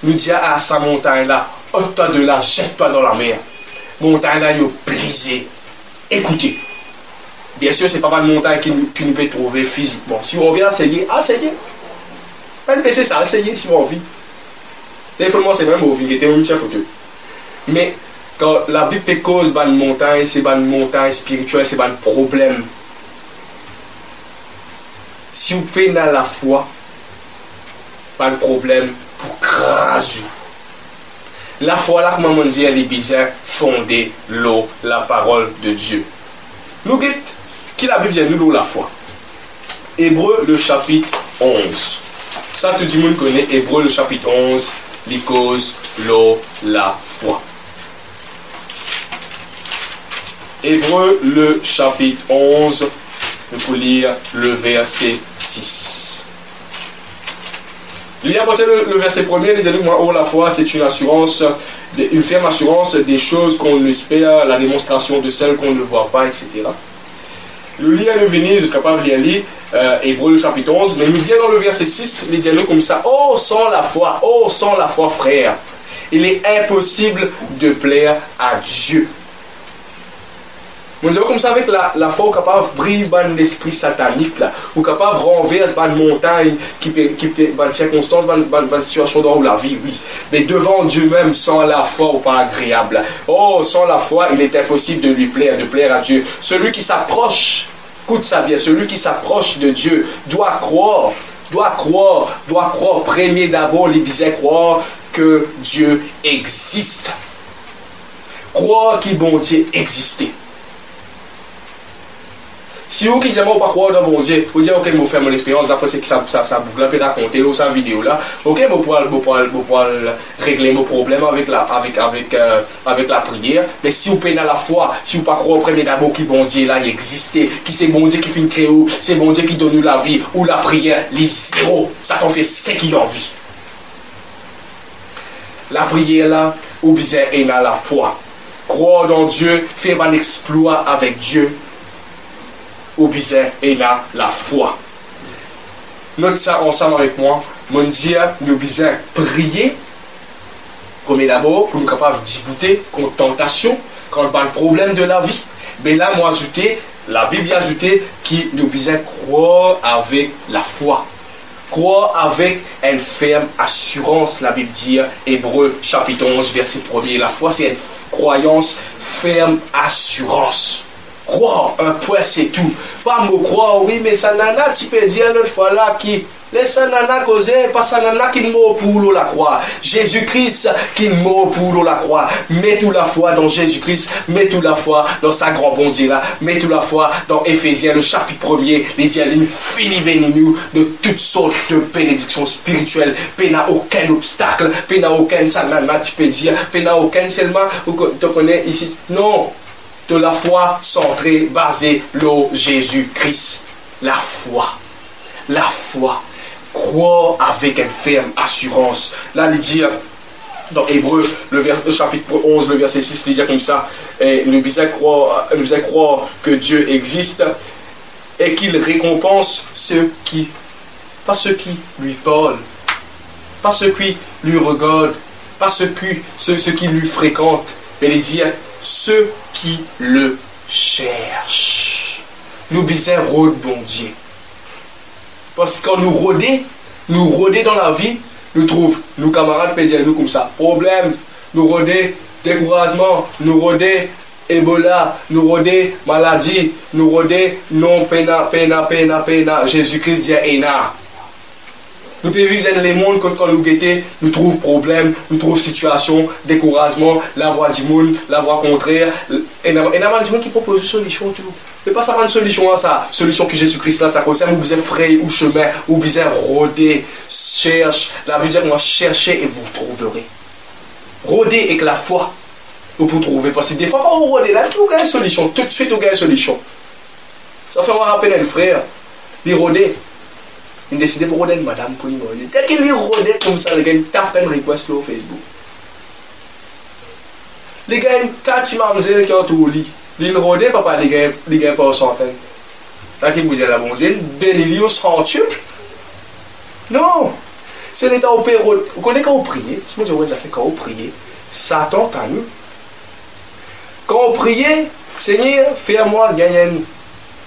nous dit à sa montagne là, ôte-toi de là, jette-toi dans la mer. Montagne là, il est brisé. Écoutez. Bien sûr, ce n'est pas mal de montagne qui nous peut trouver physiquement. Si on vient essayer, essayez. Pas le PC, ça, essayez si on envie. Téléphone-moi, c'est même au vide, c'était une photo. Mais quand la Bible peut cause une montagne, c'est une montagne spirituelle, c'est un problème. Si vous peinez à la foi, pas de problème pour craser. La foi là, comme on dit, elle est bizarre, fondée l'eau, la parole de Dieu. Nous guette. Qui la Bible dit nous la foi? Hébreu le chapitre 11. Ça tout le monde connaît. Hébreu le chapitre 11, les causes, l'eau, la foi. Hébreu le chapitre 11, nous pouvons lire le verset 6. Il y a le verset 1er, les amis, moi, oh la foi, c'est une assurance, une ferme assurance des choses qu'on espère, la démonstration de celles qu'on ne voit pas, etc. Le lien le venir, je suis capable de lire Hébreu le chapitre 11, mais nous vient dans le verset 6, les dialogues comme ça. Oh, sans la foi, frère, il est impossible de plaire à Dieu. On dirait comme ça avec la foi, on est capable de briser l'esprit satanique, là, ou capable de renverser une montagne qui peut une circonstance, une situation dans la vie, oui. Mais devant Dieu même, sans la foi, ou pas agréable. Oh, sans la foi, il est impossible de lui plaire, de plaire à Dieu. Celui qui s'approche, écoute ça bien, celui qui s'approche de Dieu doit croire, premier d'abord, il disait croire que Dieu existe. Croire qu'il bon Dieu existait. Si vous qui dites, moi, pas croire dans mon Dieu, vous dites, ok, je vais faire mon expérience, d'après ce que ça boucle, puis raconter, sa vidéo là, ok, je vais régler mon problème avec la prière. Mais si vous peinez à la foi, si vous ne croyez pas au premier d'abord qui bon Dieu là, il existait, qui c'est bon Dieu qui fait créer, c'est bon Dieu qui donne nous la vie, ou la prière, les zéros, ça t'en fait 5 qui en vie. La prière là, ou bien est dans la foi. Croire dans Dieu, faire un exploit avec Dieu, ou bien est dans la foi. Note ça ensemble avec moi. Mon Dieu, nous besoin prier. Premier d'abord, pour nous capables d'y contre tentation, contre le problème de la vie. Mais là, moi, ajouté, la Bible a ajouté qui nous besoin croire avec la foi. Croire avec une ferme assurance, la Bible dit, Hébreux chapitre 11, verset 1er. La foi, c'est une croyance ferme assurance. Croire, un point, c'est tout. Pas me croire, oui, mais ça nana, tu peux dire l'autre fois là qui. Laisse ça nana causer, pas ça nana qui mort pour la croix. Jésus-Christ qui mort pour la croix. Mets toute la foi dans Jésus-Christ, mets toute la foi dans sa grand bon Dieu là, mets toute la foi dans Éphésiens, le chapitre 1er, les dialogues finis bénis nous de toutes sortes de bénédictions spirituelles. Peine à aucun obstacle, peine à aucun ça nana, tu peux dire, peine à aucun seulement, vous connaissez ici. Non, de la foi centrée, basée sur Jésus-Christ. La foi. La foi. Croire avec une ferme assurance. Là, il dit dans Hébreux, le chapitre 11, le verset 6, il dit comme ça, nous devons croire que Dieu existe et qu'il récompense pas ceux qui lui parlent, pas ceux qui lui regardent, pas ceux qui lui fréquentent, mais il dit ceux qui le cherchent. Nous devons rôder bon Dieu. Parce que quand nous rôder dans la vie, nous trouvons, nos camarades peuvent dire nous comme ça. Problème, nous rôder découragement, nous rôder Ebola, nous rôder maladie, nous rôder non pena. Jésus-Christ dit ena. Nous pouvons vivre dans le monde quand nous guettons, nous trouvons problème, nous trouvons situation, découragement, la voix du monde, la voix contraire. Et il y a des gens qui proposent une solution. Mais pas ça une solution à ça. Solution que Jésus-Christ là, ça concerne, vous besoin frayer ou chemin, vous besoin rôder, cherche. La Bible dit moi cherchez et vous trouverez. Rôder avec la foi, vous pouvez trouver. Parce que des fois quand vous rôdez là, vous avez une solution. Tout de suite vous avez une solution. Ça fait moi rappeler un frère, il rôdait. Il a décidé pour rôder une madame pour lui. Dès qu'il rôdait comme ça, il a une taf de request sur Facebook. Les gars, une 4 mamzelles qui ont tout au lit. Il rôdait, papa, les gars pas au centaine. Là, qui vous dit la bon Dieu, délire centuple. Non. C'est l'état au père. Vous connaissez quand vous priez, c'est moi ça fait quand vous priez, Satan à nous. Quand vous priez, Seigneur, fais-moi gagner une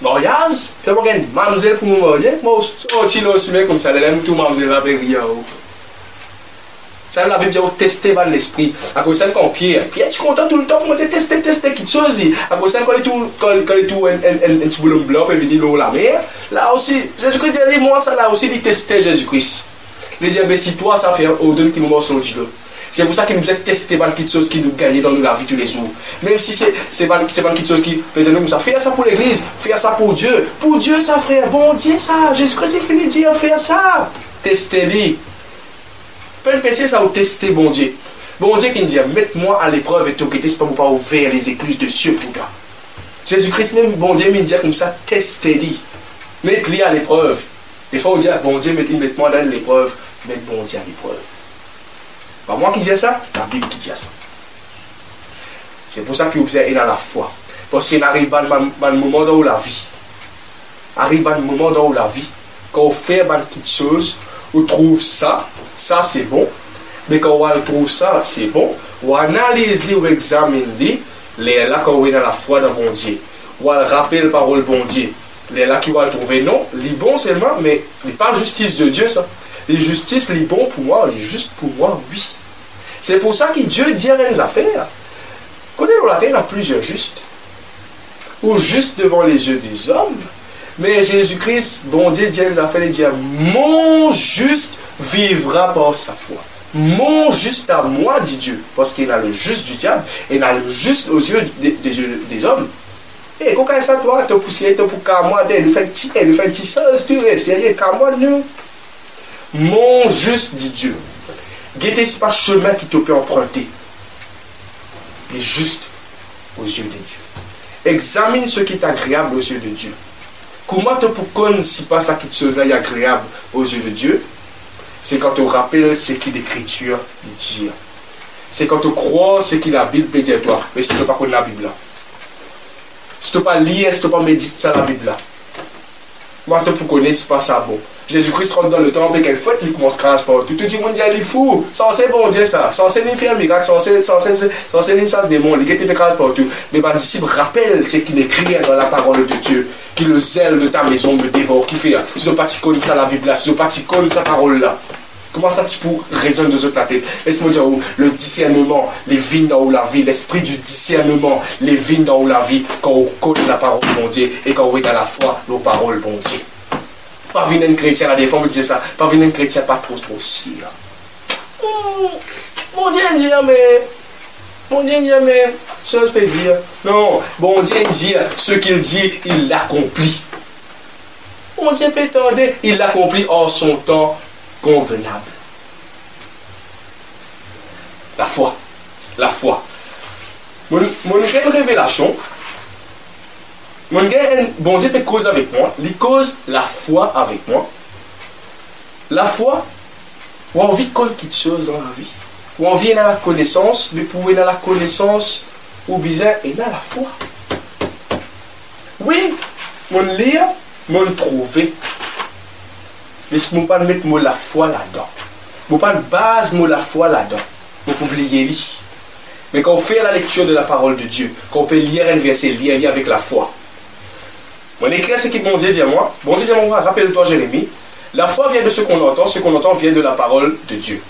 mariage, fais-moi gagner une mamzelle pour me marier. Moi, je suis aussi bien comme ça, je tout mamzelle avec rien. Ça, la Bible dit, tester l'esprit. À cause de ça, quand Pierre est content tout le temps, on dit tester quelque chose. À cause de ça, quand il est tout un petit boulot blanc, il vient dans la mer. Là aussi, Jésus-Christ dit, moi, ça là aussi, il testait Jésus-Christ. Il dit, ben si toi, ça fait au-delà de moment sur le dieu. C'est pour ça qu'il nous a testé quelque chose qui nous gagne dans la vie tous les jours. Même si c'est quelque chose qui faisait nous comme ça. Fais ça pour l'église, fais ça pour Dieu. Pour Dieu, ça, frère. Bon Dieu, ça. Jésus-Christ, il finit de dire, fais ça. Testez-le. Peut penser ça ou tester bon Dieu. Bon Dieu qui nous dit, mette-moi à l'épreuve et t'inquiète, c'est pas pour pas ouvrir les écluses de cieux pour toi. Jésus-Christ même, bon Dieu me dit comme ça, testez-le. Mettez-le à l'épreuve. Des fois on dit, bon Dieu, mette-moi dans l'épreuve. Mettez bon Dieu à l'épreuve. Pas moi qui dis ça, la Bible qui dit ça. C'est pour ça que vous êtes dans la foi. Parce qu'il arrive à un moment dans la vie. Arrive à un moment dans la vie, quand on fait une petite chose, on trouve ça c'est bon, mais quand on trouve ça, c'est bon, on analyse, on examine, les là quand on est dans la foi dans bon Dieu, on rappelle la parole bon Dieu, les là qui vont le trouver, non, les bons seulement, mais il n'est pas justice de Dieu ça. Les justices, les bons pour moi, les justes pour moi, oui. C'est pour ça que Dieu dit à les affaires. Quand on est dans la terre, il y a plusieurs justes, ou juste devant les yeux des hommes, mais Jésus-Christ, bon Dieu, dit à les affaires, il dit, mon juste vivra par sa foi. Mon juste à moi, dit Dieu, parce qu'il a le juste du diable, et il a le juste aux yeux des hommes. Et quand ça toi, te pousser, te pour moi, de faire un petit sens, tu es sérieux, moi, nous. Mon juste, dit Dieu. Guettez, ce pas chemin qui te peut emprunter. Il est juste aux yeux de Dieu. Examine ce qui est agréable aux yeux de Dieu. Comment te pour connaître si pas ça qui te est agréable aux yeux de Dieu? C'est quand on rappelle ce que l'Écriture dit. C'est quand on croit ce que la Bible peut dire toi. Mais si tu ne peux pas connaître la Bible là. Si tu ne peux pas lire, si tu ne peux pas méditer ça la Bible là. Moi, tu peux connaître, c'est pas ça bon. Jésus-Christ rentre dans le temple et qu'elle fait, il commence à craser partout. Tout le monde dit, il est fou. Censé bon Dieu ça. Censé lui faire un miracle. Censé lui ça se démon. Il est craser partout. Mais ma disciple rappelle ce qu'il écrit dans la parole de Dieu. Qui le zèle de ta maison me dévore. Qui fait, si tu n'as pas connaître ça la Bible là. Si tu n'as pas connaître sa parole là. Comment ça tu pour raisonner de autres la tête? Laisse-moi dire où le discernement, les vignes dans où la vie, l'esprit du discernement, les vignes dans où la vie, quand on connaît la parole de mon Dieu et quand on est dans la foi, nos paroles de mon Dieu. Pas venir un chrétien à des fois, on me disait ça, pas venir un chrétien pas trop si là. Mon Dieu dit mais. Mon Dieu dit mais. Ça je peux dire. Non, bon Dieu dit ce qu'il dit, il l'accomplit. Mon Dieu peut tarder, il l'accomplit en son temps convenable. La foi. La foi. Mon révélation. Mon gars, bon Dieu peut causer avec moi. Il cause la foi avec moi. La foi, ou envie de connaître quelque chose dans la vie. Ou envie dans la connaissance, mais pour aller dans la connaissance, ou bizarre, et dans la foi. Oui, mon lire, mon trouver. Mais je ne peux pas mettre la foi là-dedans. Je ne peux pas base la foi là-dedans. Pour oublier lui. Mais quand on fait la lecture de la parole de Dieu, quand on peut lire un verset, lire avec la foi. On écrit ce que bon Dieu dit à moi. Bon Dieu dit à moi, rappelle-toi Jérémie, la foi vient de ce qu'on entend vient de la parole de Dieu.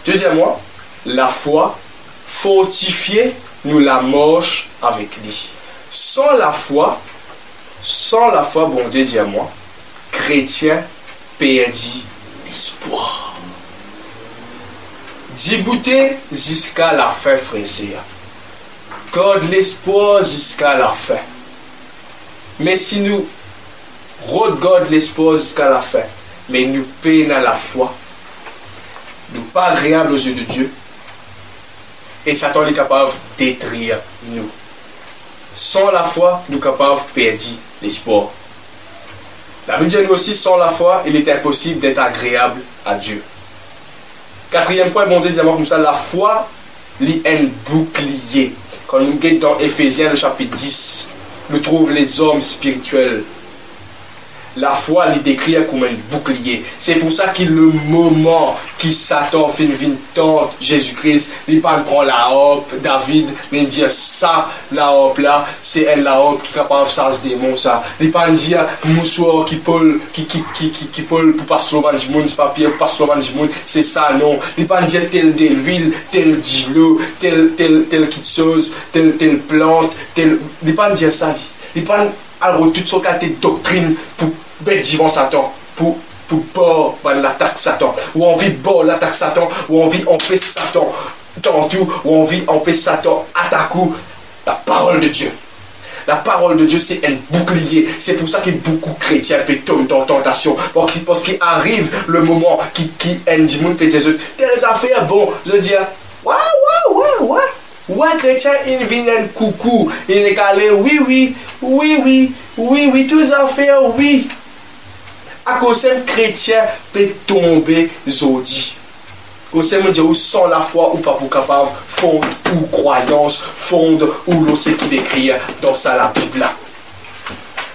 Dieu dit à moi, la foi fortifiée nous la marche avec lui. Sans la foi, bon Dieu dit à moi, chrétien perdit l'espoir. Dibouté jusqu'à la fin, frère. Garde l'espoir jusqu'à la fin. Mais si nous regardons l'espoir jusqu'à la fin, mais nous peinons à la foi, nous pas agréables aux yeux de Dieu, et Satan est capable de détruire nous. Sans la foi, nous sommes capables de perdre l'espoir. La Bible dit nous aussi, sans la foi, il est impossible d'être agréable à Dieu. Quatrième point, bon Dieu dit comme ça, la foi est un bouclier. Quand nous sommes dans Éphésiens, le chapitre 10, nous trouvons les hommes spirituels. La foi est décrite comme un bouclier. C'est pour ça que le moment qui Satan fait une tente Jésus-Christ, il pas prendre la hope, David, il dit ça, la hope là, c'est elle la hope qui est capable de faire ce démon ça. Il pas dire moussoir qui peut pour pas slogan du monde, c'est pas pire pour pas slogan du monde, c'est ça non. Il pas dire tel de l'huile, tel de l'eau, tel quelque chose, telle plante, il pas dire ça. Il pas alors toutes sortes de doctrines pour mettre devant Satan, pour bord l'attaque Satan, ou envie bord l'attaque Satan, ou envie empêcher Satan tantôt, ou envie empêcher Satan attaquer la parole de Dieu. La parole de Dieu, c'est un bouclier. C'est pour ça que beaucoup de chrétiens peuvent tomber dans la tentation. Parce qu'il arrive le moment qui un monde peut dire telles affaires, bon, je veux dire, ouais, chrétien, il vient un coucou, il est calé, oui, toutes les affaires, oui. À cause d'un chrétien peut tomber zodi. Au sein de Dieu, sans la foi ou pas pour capable fondre ou croyance, fondre ou l'on sait qu'il écrit dans ça la Bible.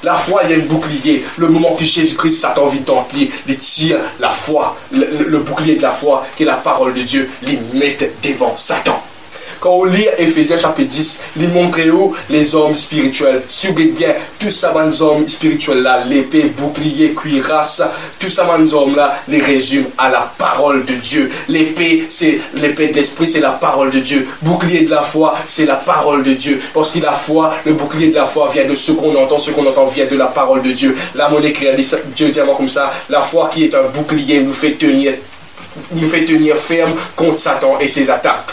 La foi, il y a un bouclier. Le moment que Jésus-Christ, Satan vient d'entrer, il tire la foi, le bouclier de la foi, qui est la parole de Dieu, il met devant Satan. Quand on lit Éphésiens chapitre 10, il montre où les hommes spirituels. Si vous voyez bien, tous ces hommes spirituels là, l'épée, bouclier, cuirasse, tous ces hommes là, les résument à la parole de Dieu. L'épée, c'est l'épée de l'esprit, c'est la parole de Dieu. Bouclier de la foi, c'est la parole de Dieu. Parce que la foi, le bouclier de la foi vient de ce qu'on entend vient de la parole de Dieu. La monnaie créée, Dieu dit comme ça, la foi qui est un bouclier nous fait tenir ferme contre Satan et ses attaques.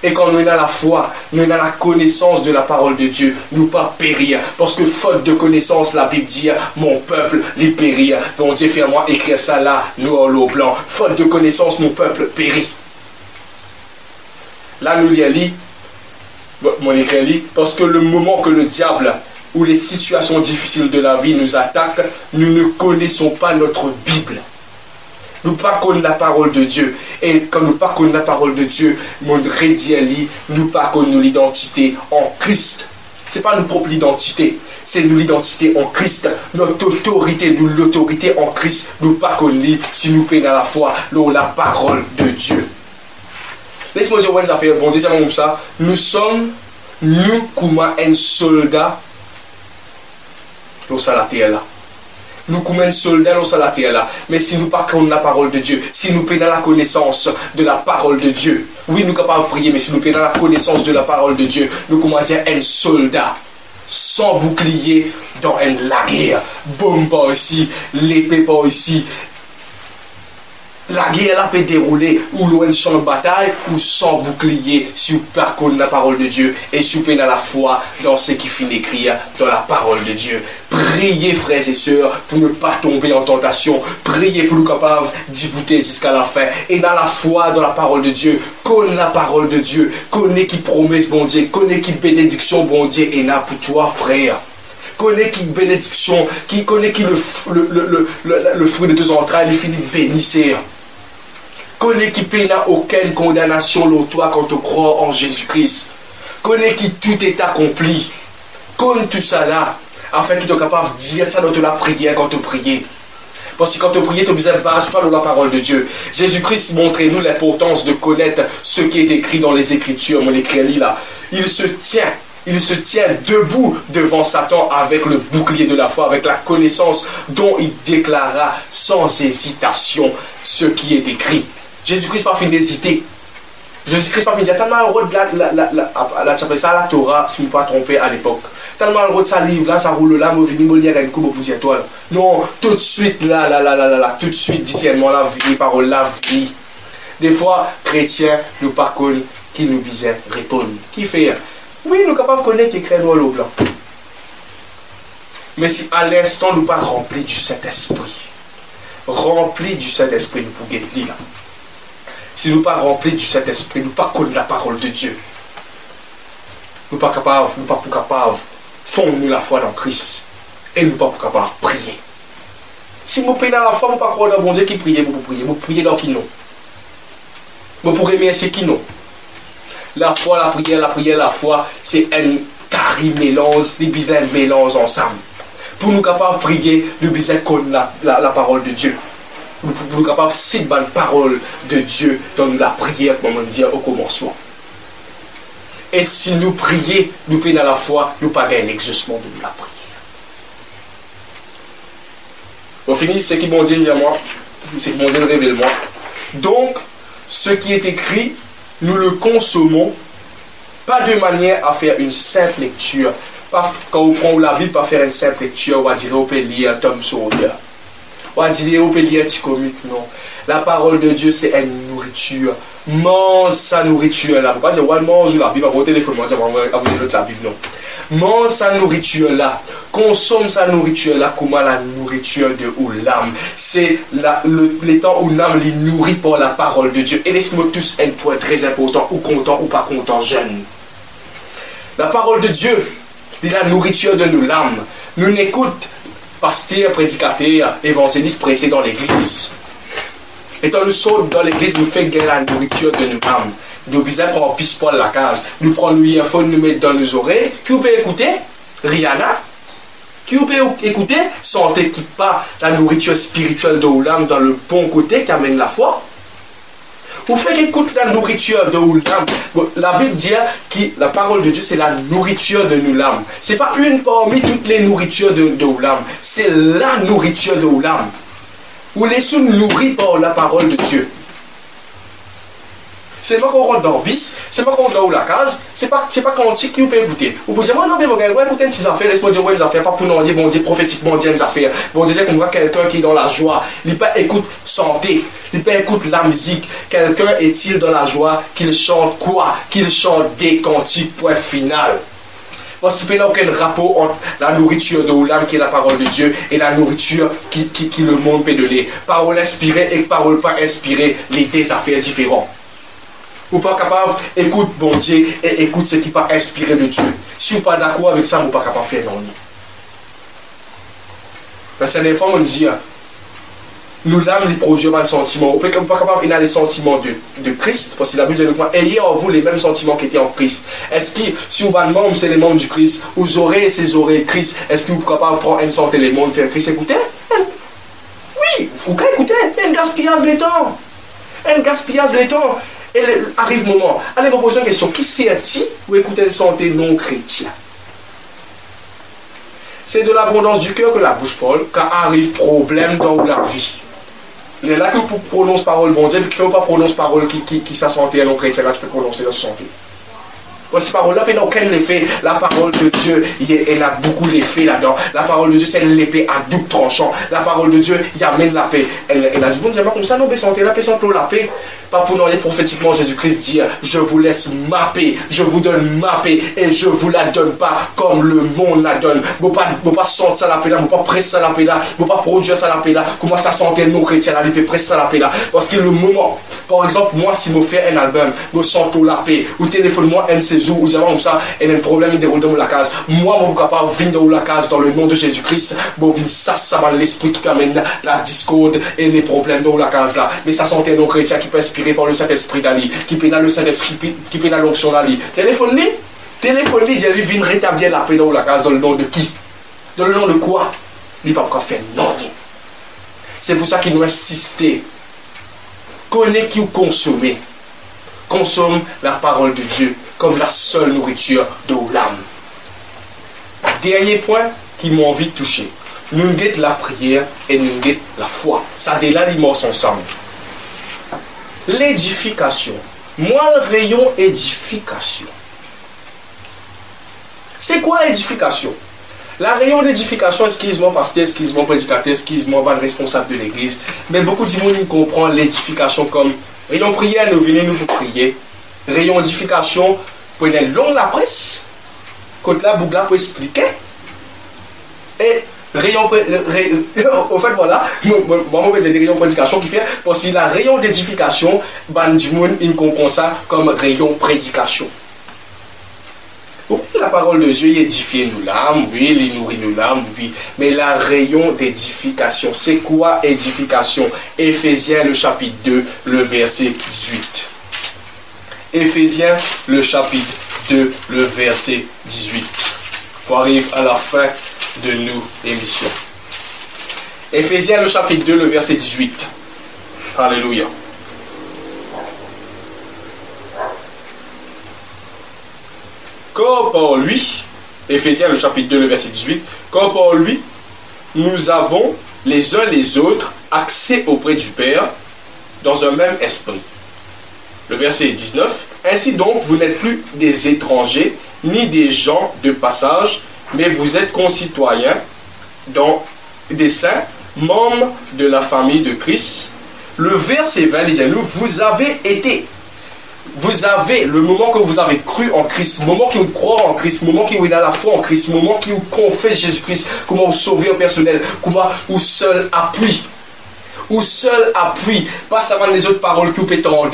Et quand nous avons la foi, nous avons la connaissance de la parole de Dieu, nous pas périr. Parce que faute de connaissance, la Bible dit, mon peuple, les périr. Donc Dieu fait à moi écrire ça là, noir au blanc. Faute de connaissance, mon peuple périt. Là, nous lit, mon écrit lit, parce que le moment que le diable ou les situations difficiles de la vie nous attaquent, nous ne connaissons pas notre Bible. Nous ne connaissons pas la parole de Dieu. Et quand nous ne connaissons pas la parole de Dieu, mon rédiali, nous ne connaissons pas l'identité en Christ. Ce n'est pas notre propre identité, c'est nous l'identité en Christ. Notre autorité, nous l'autorité en Christ. Nous ne connaissons pas si nous payons à la foi la parole de Dieu. Laisse-moi dire, ça fait bon, disons comme ça. Nous sommes, nous, comme un soldat, dans la terre là. Nous comme un soldat dans la terre là. Mais si nous ne connaissons pas la parole de Dieu, si nous prenons la connaissance de la parole de Dieu, oui, nous sommes capables de prier, mais si nous prenons la connaissance de la parole de Dieu, nous commençons à être un soldat sans bouclier dans la guerre. Bombe par ici, l'épée par ici. La guerre là peut dérouler ou loin de champ de bataille ou sans bouclier si vous parcourez la parole de Dieu et si vous prenez la foi dans ce qui finit écrit dans la parole de Dieu. Priez frères et sœurs pour ne pas tomber en tentation. Priez pour nous capables d'y goûter jusqu'à la fin. Et dans la foi dans la parole de Dieu, connais la parole de Dieu, connais qui promesse bon Dieu, connais qui bénédiction bon Dieu et n'a pour toi frère. Connais qui bénédiction, qui connaît qui le fruit de tes entrailles, il finit bénisseur. Connais qui n'a aucune condamnation le toi quand tu crois en Jésus-Christ. Connais qui tout est accompli. Connais tout ça là, afin qu'il soit capable de dire ça dans la prière quand tu pries. Parce que quand tu pries, tu as besoin de base pas de la parole de Dieu. Jésus-Christ montre-nous l'importance de connaître ce qui est écrit dans les Écritures. Mon écrit là, il se tient debout devant Satan avec le bouclier de la foi, avec la connaissance dont il déclara sans hésitation ce qui est écrit. Jésus-Christ n'a pas fini d'hésiter. Jésus-Christ n'a pas fini de dire tellement heureux de la Torah, si je ne me pas trompé à l'époque. Tellement heureux de sa livre, là, ça roule là, je vais venir me lire une coupe pour dire toi. Non, tout de suite, là, tout de suite, discernement, la vie, parole, la vie. Des fois, chrétiens, nous par contre, qui nous disaient répondre. Qui fait? Oui, nous sommes capables de connaître qui écrit noir au blanc. Mais si à l'instant, nous ne sommes pas remplis du Saint-Esprit, remplis du Saint-Esprit, nous pouvons être là. Si nous ne sommes pas remplis du Saint-Esprit, nous ne pas connaître la parole de Dieu. Nous ne sommes pas capables de fondre la foi dans Christ. Et nous ne sommes pas capables de prier. Si vous priez dans la foi, vous ne pas croire dans bon Dieu qui prie, vous priez. Vous priez dans qui non. Vous pourrez remercier qui non. La foi, la prière, la foi, c'est un carré mélange, les besoins mélangent ensemble. Pour nous capables de prier, nous besoin connaître la parole de Dieu. Pour nous capables de citer la parole de Dieu dans la prière, comme on dit au commencement. Et si nous prions, nous prions à la foi, nous pas gagner l'exaucement de la prière. On finit, ce qui m'ont dit à moi, ce qui m'ont dit révèle moi. Donc, ce qui est écrit, nous le consommons, pas de manière à faire une simple lecture. Pas, quand on prend la Bible, pas faire une simple lecture, on va dire, on peut lire Tom Sawyer. On va dire, on peut lire Ticomic, non. La parole de Dieu, c'est une nourriture. Mange sa nourriture là. On ne peut pas dire, ouais, mange la Bible, on va téléphone, on va dire, on va l'autre la Bible, non. Mange sa nourriture là. Consomme sa nourriture là, comme la nourriture de l'âme. C'est le temps où l'âme est nourrie par la parole de Dieu. Et laisse-moi tous un point très important, ou content ou pas content, jeune. La parole de Dieu est la nourriture de nos l'âme. Nous n'écoutons pasteur, prédicateur, évangéliste pressé dans l'église. Et quand nous sommes dans l'église, nous faisons gagner la nourriture de nos âmes. Nous besoin qu'on pisse pas la case. Nous prenons nos earphones, nous mettons dans nos oreilles. Qui vous peut écouter? Rihanna. Qui vous peut écouter? Santé qui pas la nourriture spirituelle de l'âme dans le bon côté qui amène la foi. Vous faites écouter la nourriture de l'âme. La Bible dit que la parole de Dieu, c'est la nourriture de nos âmes. Ce n'est pas une parmi toutes les nourritures de l'âme. C'est la nourriture de l'âme. Vous laissez nous nourrir par la parole de Dieu. C'est moi qu'on rentre dans le bis, c'est moi qu'on rentre dans la case, c'est pas quantique qui vous peut écouter. Vous pouvez dire, non, mais vous allez écouter une petite affaire, laisse-moi dire des affaires, pas pour nous dire, bon Dieu, prophétiquement dire des affaires. Bon Dieu, qu'on voit quelqu'un qui est dans la joie, il pas écoute santé, il pas écoute la musique. Quelqu'un est-il dans la joie, qu'il chante quoi? Qu'il chante des cantiques, point final. Parce qu'il n'y a aucun rapport entre la nourriture de l'âme qui est la parole de Dieu et la nourriture qui le monde peut donner. Parole inspirée et parole pas inspirée, les deux affaires différentes. Vous n'êtes pas capable, écoute bon Dieu et écoute ce qui n'est pas inspiré de Dieu. Si vous n'êtes pas d'accord avec ça, vous n'êtes pas capable de faire non. Parce que des fois, on dit, nous l'âme, les produisons les sentiments. Vous n'êtes pas capable d'avoir les sentiments de Christ, parce que la Bible dit, ayez en vous les mêmes sentiments qui étaient en Christ. Est-ce que si vous êtes membre, c'est les membres du Christ, vous aurez ces oreilles Christ, est-ce que vous êtes capable de prendre un santé les mondes, faire Christ écouter? Oui, vous pouvez écouter, un gaspillage de temps. Un gaspillage de temps. Et arrive le moment, allez vous poser une question, qui c'est-il ou écouter une santé non chrétienne? C'est de l'abondance du cœur que la bouche parle, quand arrive problème dans la vie. Il est là que vous prononcez parole bon Dieu, puis qu'il ne faut pas prononcer parole qui sa santé non chrétienne, là tu peux prononcer la santé. Ces paroles-là, il n'y a aucun effet. La parole de Dieu, elle a beaucoup d'effet là-dedans. La parole de Dieu, c'est l'épée à double tranchant. La parole de Dieu, il amène la paix. Elle a dit, bon, dis-moi comme ça, non, mais santé la paix, sans la paix. Pas pour nous prophétiquement Jésus-Christ dire, je vous laisse ma paix, je vous donne ma paix et je ne vous la donne pas comme le monde la donne. Vous ne pas sentir la paix là, vous ne pas presser la paix là, vous ne pas produire ça la paix là. Comment ça sentait non chrétien là, il peut presser la paix là. Parce que le moment, par exemple, moi, si je fais un album, je sens la paix, ou téléphone-moi un séjour, ou disons comme ça, et un problème il déroule dans la case. Moi, je suis capable de venir dans la case dans le nom de Jésus-Christ. Bon, ça va l'esprit qui permet la discorde et les problèmes dans la case là. Mais ça sentait non chrétien qui peut inspirer par le Saint-Esprit d'Ali, qui peut dans le Saint-Esprit, qui peut dans l'onction d'Ali. Téléphone-lui, il vient rétablir la paix dans la case dans le nom de qui? Dans le nom de quoi? Il ne va pas faire non. C'est pour ça qu'il nous insiste. Connais qui ou consommer. Consomme la parole de Dieu comme la seule nourriture de l'âme. Dernier point qui m'a envie de toucher. Nous guette la prière et nous guette la foi. Ça délalimos ensemble. L'édification. Moi, le rayon édification. C'est quoi édification? La rayon d'édification, excuse-moi pasteur, excuse-moi prédicateur, excuse-moi responsable de l'église, mais beaucoup de monde comprend l'édification comme rayon prière, nous venons nous pour prier. Rayon édification, prenez long la presse, côté là, Bougla pour expliquer. Et rayon, au fait, voilà, moi, je vais des rayons prédication qui fait, parce que la rayon d'édification, il comprend ça comme rayon prédication. La parole de Dieu édifie nous l'âme, oui, il nourrit nous l'âme, oui, mais la rayon d'édification, c'est quoi édification? Éphésiens, le chapitre 2, le verset 18. Éphésiens, le chapitre 2, le verset 18. On arrive à la fin de nos émissions. Éphésiens, le chapitre 2, le verset 18. Alléluia. Comme par lui, Éphésiens, le chapitre 2, le verset 18, comme par lui, nous avons les uns les autres accès auprès du Père dans un même esprit. Le verset 19, ainsi donc, vous n'êtes plus des étrangers, ni des gens de passage, mais vous êtes concitoyens dans des saints, membres de la famille de Christ. Le verset 20, il dit à nous, vous avez été. Vous avez, le moment que vous avez cru en Christ, le moment que vous croyez en Christ, le moment que vous avez la foi en Christ, le moment que vous confessez Jésus-Christ, comment vous sauvez en personnel, comment vous seul appui. Ou seul appui, pas seulement les autres paroles que vous pouvez entendre,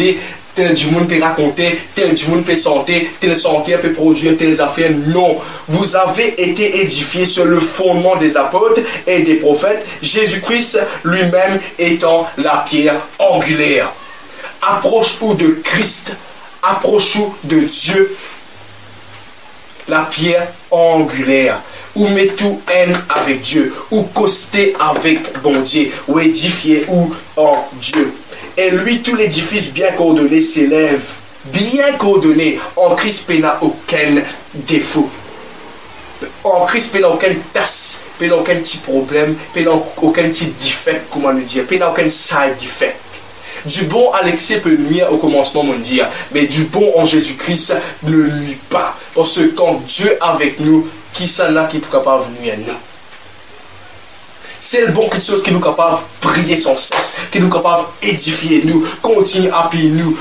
tel du monde peut raconter, tel du monde peut santé, tel santé peut produire telles affaires. Non, vous avez été édifiés sur le fondement des apôtres et des prophètes, Jésus-Christ lui-même étant la pierre angulaire. Approche-vous de Christ, approche-vous de Dieu, la pierre angulaire. Ou mettez haine avec Dieu, ou costez avec bon Dieu, ou édifiez ou en Dieu. Et lui, tout l'édifice bien coordonné s'élève, bien coordonné. En Christ, il n'y a aucun défaut. En Christ, il n'y a aucune tasse, il n'y a aucun petit problème, il n'y a aucun petit defect, comment le dire, il n'y a aucun side defect. Du bon à l'excès peut nuire au commencement, mon dire. Mais du bon en Jésus-Christ ne nuit pas. Parce que quand Dieu est avec nous, qui ça là qui est capable de nuire nous? C'est le bon quelque chose qui nous capable de prier sans cesse, qui nous capable d'édifier nous, continue à appuyer nous,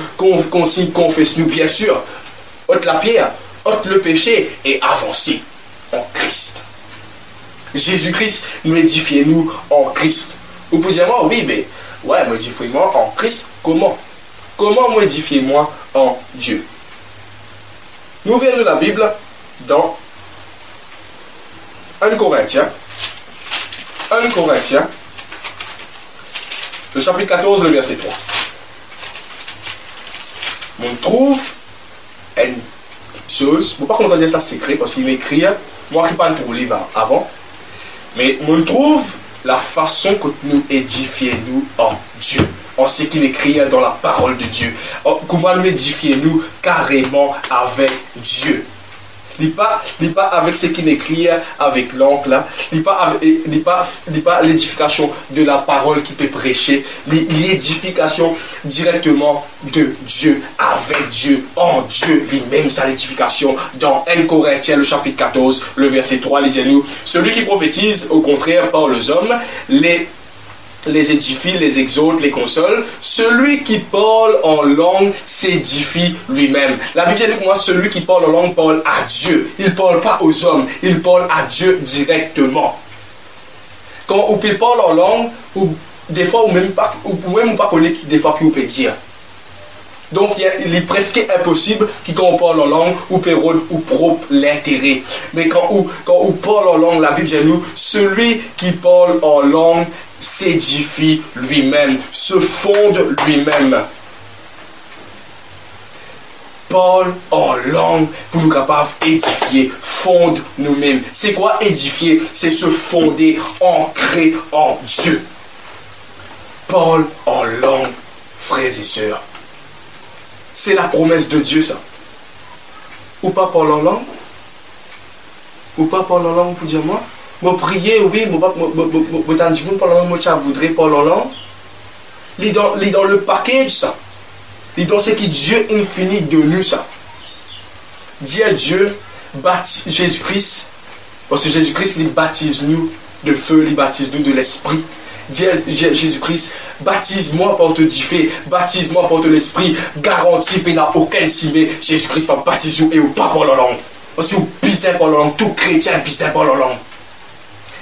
continue confesse nous, bien sûr. Ôte la pierre, ôte le péché et avancez en Christ. Jésus-Christ nous édifie nous en Christ. Vous pouvez dire, oui, mais ouais, modifiez-moi en Christ. Comment? Comment modifiez-moi en Dieu? Nous venons de la Bible dans 1 Corinthiens. 1 Corinthiens, le chapitre 14, le verset 3. On trouve une chose, je ne peux pas dire ça secret parce qu'il m'écrit, moi qui parle pour le livre avant, mais on trouve la façon que nous édifions nous en Dieu, en ce qu'il écrit dans la parole de Dieu. Comment nous édifions nous carrément avec Dieu. Il n'est pas avec ce qu'il écrit avec l'oncle, il n'est pas l'édification de la parole qui peut prêcher, l'édification directement de Dieu, avec Dieu, en Dieu lui-même, sa l'édification. Dans 1 Corinthiens, le chapitre 14, le verset 3, lisez-nous, celui qui prophétise, au contraire, par les hommes, les édifie, les exhorte, les console. Celui qui parle en langue s'édifie lui-même. La Bible dit que moi, celui qui parle en langue parle à Dieu. Il ne parle pas aux hommes, il parle à Dieu directement. Quand on peut parler en langue, ou des fois, ou même pas connaître des fois qu'il peut dire. Donc, il est presque impossible quand on parle en langue, ou pérode, ou propre l'intérêt. Mais quand on parle en langue, la Bible dit nous, celui qui parle en langue s'édifie lui-même, se fonde lui-même. Parle en langue pour nous capables d'édifier, fonde nous-mêmes. C'est quoi édifier? C'est se fonder, ancrer en Dieu. Parle en langue, frères et sœurs. C'est la promesse de Dieu, ça. Ou pas parler en langue? Ou pas parler en langue pour dire moi? Moi prier, oui, moi t'en dis pas parler en langue, moi voudrais parler en langue. Il est dans le package, ça. Il est dans ce qui Dieu infini de nous, ça. Dis à Dieu, baptise Jésus-Christ, parce que Jésus-Christ, il baptise nous de feu, il baptise nous de l'esprit. Dis à Jésus-Christ, baptise-moi par te diffé, baptise-moi par ton esprit, garantie qu'il n'y a aucun cimé. Jésus-Christ va baptiser et ou pas par la langue. Parce que vous pisez par la langue, tout chrétien pisse par la langue.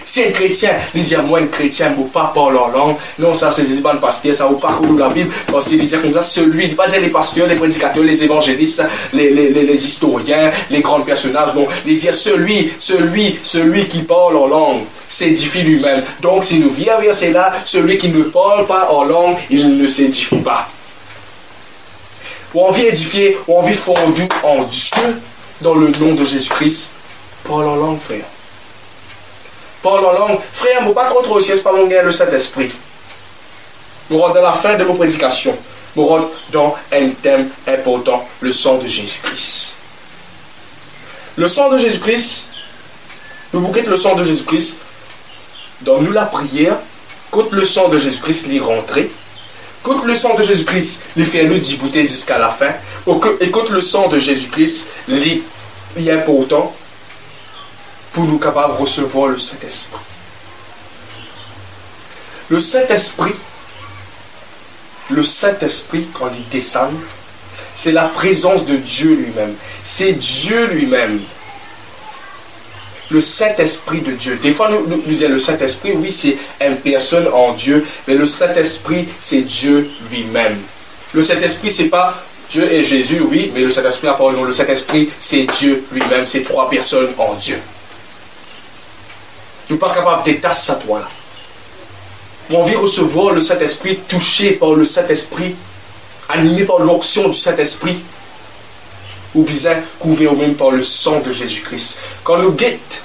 Si un chrétien, il dit à moi, un chrétien ne peut pas parler en langue, non, ça c'est des pasteurs, ça ne va pas connu la Bible, parce qu'il dit comme ça, celui, il ne va pas dire les pasteurs, les prédicateurs, les évangélistes, les historiens, les grands personnages, donc il dit celui qui parle en langue s'édifie lui-même. Donc si nous vient verset là, celui qui ne parle pas en langue, il ne s'édifie pas. Ou on vit édifier, ou on vit fondu en Dieu, dans le nom de Jésus-Christ, parle en langue, frère. Parle en langue. Frère, je ne pas trop aussi, c'est pas mon le Saint-Esprit. Nous rentrons dans la fin de vos prédications. Nous rentrons dans un thème important, le sang de Jésus-Christ. Le sang de Jésus-Christ, nous bouquet le sang de Jésus-Christ, dans nous la prière, quand le sang de Jésus-Christ l'y rentrer, quand le sang de Jésus-Christ l'y fait nous débouter jusqu'à la fin, et quand le sang de Jésus-Christ l'y est important, pour nous capables de recevoir le Saint-Esprit. Le Saint-Esprit, quand il descend, c'est la présence de Dieu lui-même. C'est Dieu lui-même. Le Saint-Esprit de Dieu. Des fois, nous disons le Saint-Esprit, oui, c'est une personne en Dieu, mais le Saint-Esprit, c'est Dieu lui-même. Le Saint-Esprit, c'est pas Dieu et Jésus, oui, mais le Saint-Esprit, à part le nom, le Saint-Esprit, c'est Dieu lui-même. C'est trois personnes en Dieu. Nous ne sommes pas capables d'étasser ça, toi là. On vient recevoir le Saint-Esprit, touché par le Saint-Esprit, animé par l'onction du Saint-Esprit, ou bien couvert même par le sang de Jésus-Christ. Quand nous guettons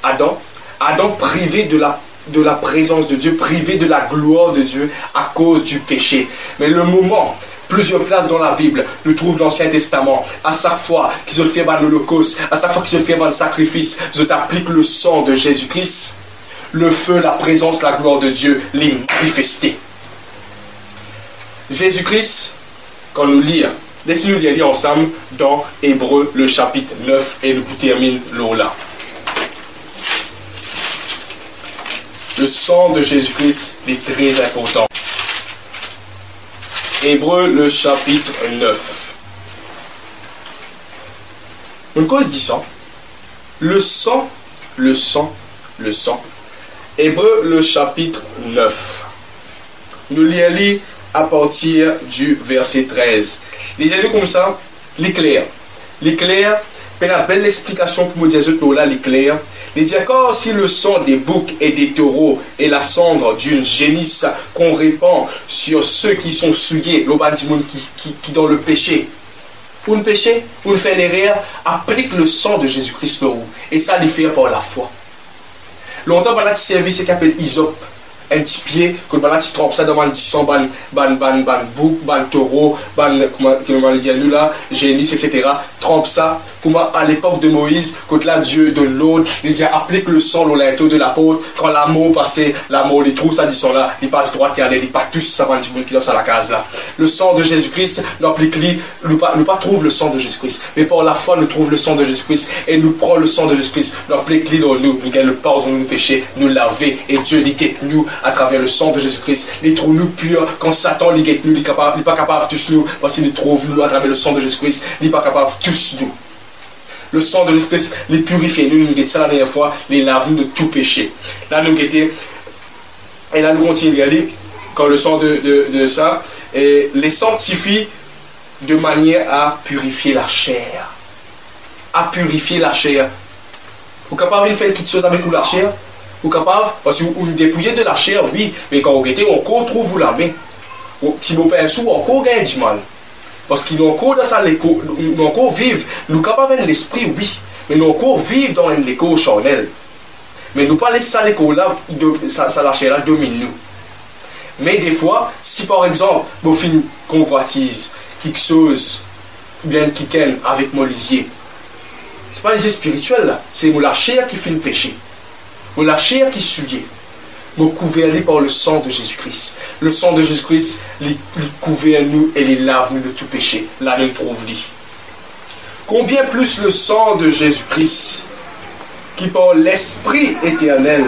Adam privé de la présence de Dieu, privé de la gloire de Dieu à cause du péché. Mais le moment, plusieurs places dans la Bible, nous trouvons l'Ancien Testament. À chaque fois qu'ils ont fait l'Holocauste, à chaque fois qu'ils ont fait le sacrifice, ils appliquent le sang de Jésus-Christ. Le feu, la présence, la gloire de Dieu, les manifester. Jésus-Christ, quand nous lisons, laissez-nous lire ensemble dans Hébreux, le chapitre 9, et nous terminons là. Le sang de Jésus-Christ est très important. Hébreux, le chapitre 9. Une cause dit ça. Le sang. Hébreux, le chapitre 9. Nous lisons à partir du verset 13. Lisez-le comme ça, l'éclair. L'éclair, mais la belle explication pour me dire que là, l'éclair. Il dit encore si le sang des boucs et des taureaux et la cendre d'une génisse qu'on répand sur ceux qui sont souillés, qui dans le péché, ou le péché, ou le fait l'erreur, applique le sang de Jésus-Christ le roux. Et ça, il fait par la foi. Longtemps, il y a un service qui s'appelle Isop. Un petit pied, que tu trompes ça dans un sang, bouc, taureau, comment le dire nous là, génisse, etc. Trompe ça, comme à l'époque de Moïse, quand là Dieu de l'autre, il dit applique le sang au linteau de l'apôtre, quand l'amour passait, l'amour, les trous, ça dit son là, il passe droit, il passe tous, ça va un petit peu qui dans la case là. Le sang de Jésus-Christ, nous pas trouve le sang de Jésus-Christ, mais par la foi, nous trouve le sang de Jésus-Christ et nous prend le sang de Jésus-Christ, nous applique dans nous gagne le pardon de nos péchés, nous laver et Dieu dit que nous, à travers le sang de Jésus-Christ, les trouve nous purs, quand Satan les guette nous, il n'est pas capable de tous nous, parce qu'il nous trouve nous à travers le sang de Jésus-Christ, il n'est pas capable de tous nous. Le sang de Jésus-Christ les purifie. Nous guettons ça la dernière fois, les lave nous de tout péché. Là, nous guettons, et là, nous continuons à aller, quand le sang de ça, et les sanctifie de manière à purifier la chair. À purifier la chair. Vous êtes capable de faire quelque chose avec la chair? Vous êtes capable? Parce que vous dépouillez de la chair, oui, mais quand vous guettez, on encore trouve vous la main. Si vous payez un sou, encore gagne du mal. Parce qu'ils ont encore dans ça, nous encore vivre, nous capables de l'esprit, oui, mais nous encore vivre dans l'écho charnel. Mais nous pas laisser ça l'écho là, ça lâcher là, domine nous. Mais des fois, si par exemple, vous faites une convoitise, quelque chose, bien qui ken avec mon lisier, c'est pas les spirituels là, c'est la chair qui fait le péché, la chair qui souille. Nous couverts par le sang de Jésus-Christ. Le sang de Jésus-Christ, il couvert nous et il lave nous de tout péché. Là, nous trouve-dit. Combien plus le sang de Jésus-Christ, qui par l'Esprit éternel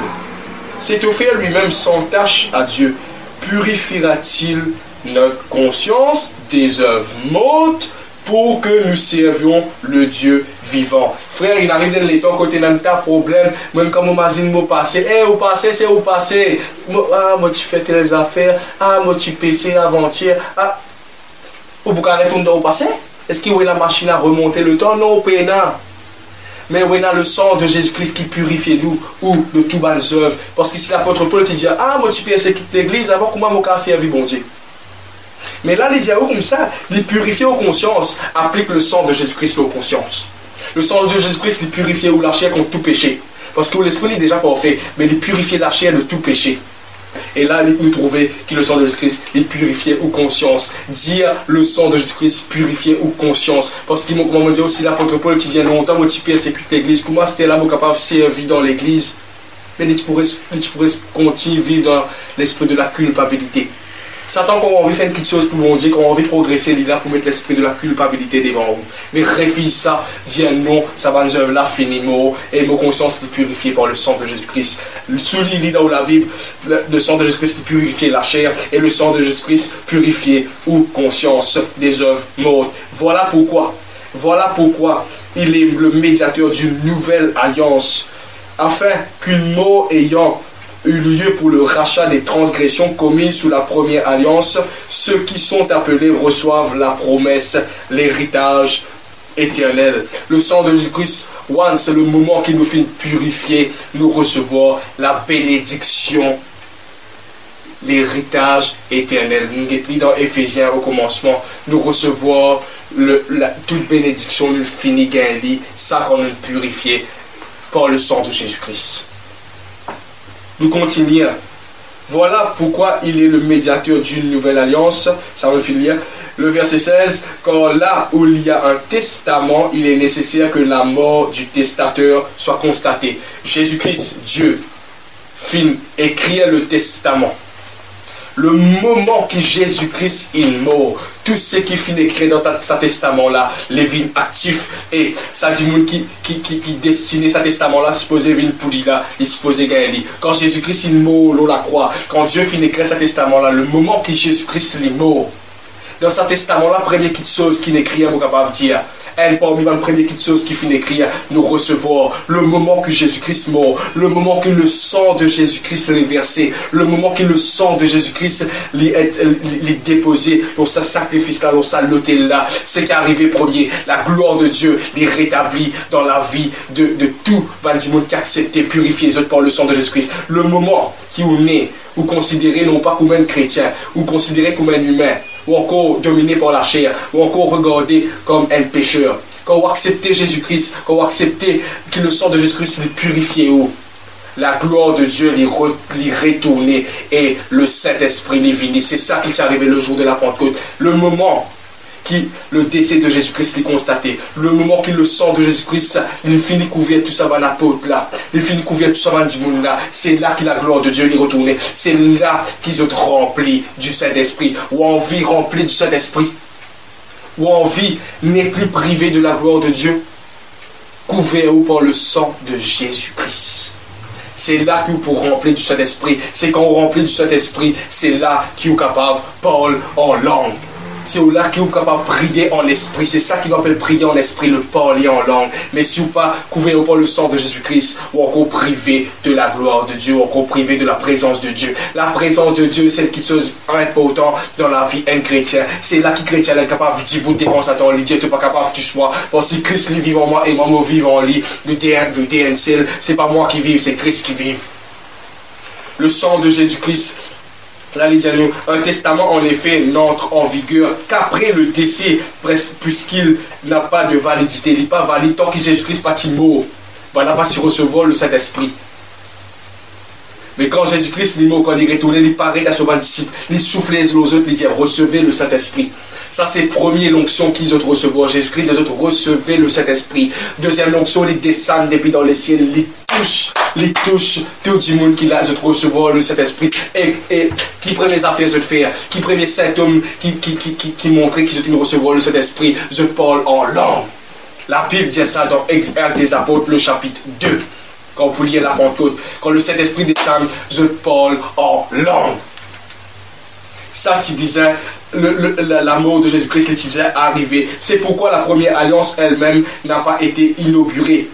s'est offert lui-même sans tache à Dieu, purifiera-t-il notre conscience des œuvres mortes pour que nous servions le Dieu vivant. Frère, il arrive dans les temps côté d'un tas problème, même quand mon mazine m'a passé, au passé, c'est au passé. Ah, moi tu fais tes affaires, ah, moi tu PC avant-hier, ah. Ou vous pouvez retourner au passé? Est-ce qu'il y a la machine à remonter le temps? Non, pas. Mais on a le sang de Jésus-Christ qui purifie nous, ou de toutes bonnes œuvres. Parce que si l'apôtre Paul te dit, ah, moi tu persécutes l'église, avant comment moi je servi bon Dieu. Mais là, les diaos comme ça, les purifier aux consciences, applique le sang de Jésus-Christ aux consciences. Le sang de Jésus-Christ, les purifier ou la chair contre tout péché. Parce que l'esprit est déjà parfait, mais les purifier la chair de tout péché. Et là, nous trouvons que le sang de Jésus-Christ est purifié aux consciences. Dire le sang de Jésus-Christ purifié aux consciences. Parce qu'il m'a dit aussi l'apôtre Paul, qui dit longtemps, moi, tu persécutes l'église. Comment c'était là, moi, capable de servir dans l'église? Mais tu pourrais continuer à vivre dans l'esprit de la culpabilité. Satan, quand on a envie de faire quelque chose pour mon Dieu, quand on a envie de progresser, il est là pour mettre l'esprit de la culpabilité devant vous. Mais réfléchis ça, dis non, ça va nous œuvre là, finiment, et mon conscience est purifiée par le sang de Jésus-Christ. Celui qui est dans la Bible, le sang de Jésus-Christ purifie la chair, et le sang de Jésus-Christ purifie ou conscience des œuvres mortes. Voilà pourquoi il est le médiateur d'une nouvelle alliance, afin qu'une mort ayant eu lieu pour le rachat des transgressions commises sous la première alliance, ceux qui sont appelés reçoivent la promesse, l'héritage éternel. Le sang de Jésus-Christ, c'est le moment qui nous fait purifier, nous recevoir la bénédiction, l'héritage éternel. Nous sommes dans Éphésiens au commencement, nous recevoir toute bénédiction, nous finit gagner, ça qu'on nous purifier par le sang de Jésus-Christ. Nous continuons. Voilà pourquoi il est le médiateur d'une nouvelle alliance. Ça va finir. Le verset 16. Car là où il y a un testament, il est nécessaire que la mort du testateur soit constatée. Jésus-Christ, Dieu, fin écrit le testament. le moment que Jésus-Christ est mort, tout ce qui finit écrit dans ce testament-là, les vignes actifs, et ça dit monde qui destiné ce testament-là, supposé venir pour lui là, il supposé gagner. Quand Jésus-Christ est mort, l'on la croix, quand Dieu finit écrire ce testament-là, le moment que Jésus-Christ est mort, dans ce testament-là, première petite chose qu'il écrit, on est capable de dire. Elle, parmi les premières choses qui finit d'écrire, nous recevons le moment que Jésus-Christ mort, le moment que le sang de Jésus-Christ est versé, le moment que le sang de Jésus-Christ est déposé dans ce sacrifice-là, dans ce l'autel-là. C'est qui est arrivé premier, la gloire de Dieu est rétablie dans la vie de tout monde qui a accepté, purifié les autres par le sang de Jésus-Christ. Le moment qui est né, ou considéré non pas comme un chrétien, ou considéré comme un humain, ou encore dominé par la chair, ou encore regardé comme un pécheur. Quand vous acceptez Jésus-Christ, quand vous acceptez que le sang de Jésus-Christ est purifié, la gloire de Dieu est retournée et le Saint-Esprit est venu. C'est ça qui est arrivé le jour de la Pentecôte. Le moment qui le décès de Jésus-Christ est constaté, le moment que le sang de Jésus-Christ il finit couvrir tout ça dans la porte là, il finit couvrir tout ça dans le monde là, c'est là que la gloire de Dieu est retournée, c'est là qu'ils ont rempli du Saint-Esprit, ou en vie remplie du Saint-Esprit, ou en vie n'est plus privé de la gloire de Dieu, couvert par le sang de Jésus-Christ. C'est là que vous pouvez remplir du Saint-Esprit. C'est quand vous remplit du Saint-Esprit, c'est là que vous êtes capable de parler en langue. C'est là que vous êtes capable de prier en esprit. C'est ça qu'il appelle prier en esprit, le parler en langue. Mais si vous pas couvert par le sang de Jésus-Christ, ou encore privé de la gloire de Dieu, ou encore privé de la présence de Dieu. La présence de Dieu, c'est quelque chose d'important dans la vie d'un chrétien. C'est là que le chrétien est capable de dire, vous dépenser à ton lit, Dieu n'est pas capable de tuer moi. Parce que Christ vit en moi et moi je vis en lui. Le DNC, c'est pas moi qui vive, c'est Christ qui vive. Le sang de Jésus-Christ. Là, les amis, un testament, en effet, n'entre en vigueur qu'après le décès, puisqu'il n'a pas de validité. Il n'est pas valide tant que Jésus-Christ n'est pas mort. Il n'a pas su recevoir le Saint-Esprit. Mais quand Jésus-Christ est mort, quand il est retourné, il paraît à ses disciples, il souffle les autres, il dit recevez le Saint-Esprit. Ça, c'est la première onction qu'ils ont recevoir. Jésus-Christ, les autres recevaient le Saint-Esprit. Deuxième onction, ils descendent depuis dans les ciels, ils touchent tout le monde qui a recevoir le Saint-Esprit. Et qui prennent les affaires de faire, qui prennent les symptômes qui montraient qu'ils ont recevoir le Saint-Esprit, je parle en langue. La Bible dit ça dans Actes des Apôtres, le chapitre 2. Quand vous lisez la Pentecôte, quand le Saint-Esprit descend, je parle en langue. Ça, c'est bizarre. L'amour de Jésus-Christ est arrivé. C'est pourquoi la première alliance elle-même n'a pas été inaugurée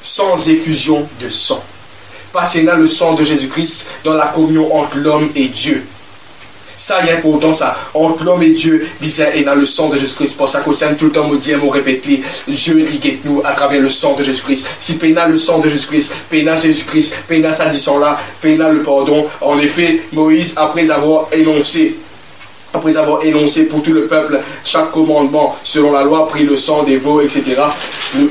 sans effusion de sang. Partenant le sang de Jésus-Christ dans la communion entre l'homme et Dieu. Ça, il y a important ça. Entre l'homme et Dieu, bizarre, et dans le sang de Jésus-Christ. Pour ça qu'au sein tout le temps, me dit, me répète, Dieu ligue nous à travers le sang de Jésus-Christ. Si pénal le sang de Jésus-Christ, pénal Jésus-Christ, pénal sa là, pénal le pardon. En effet, Moïse, après avoir énoncé pour tout le peuple chaque commandement selon la loi, pris le sang des veaux, etc.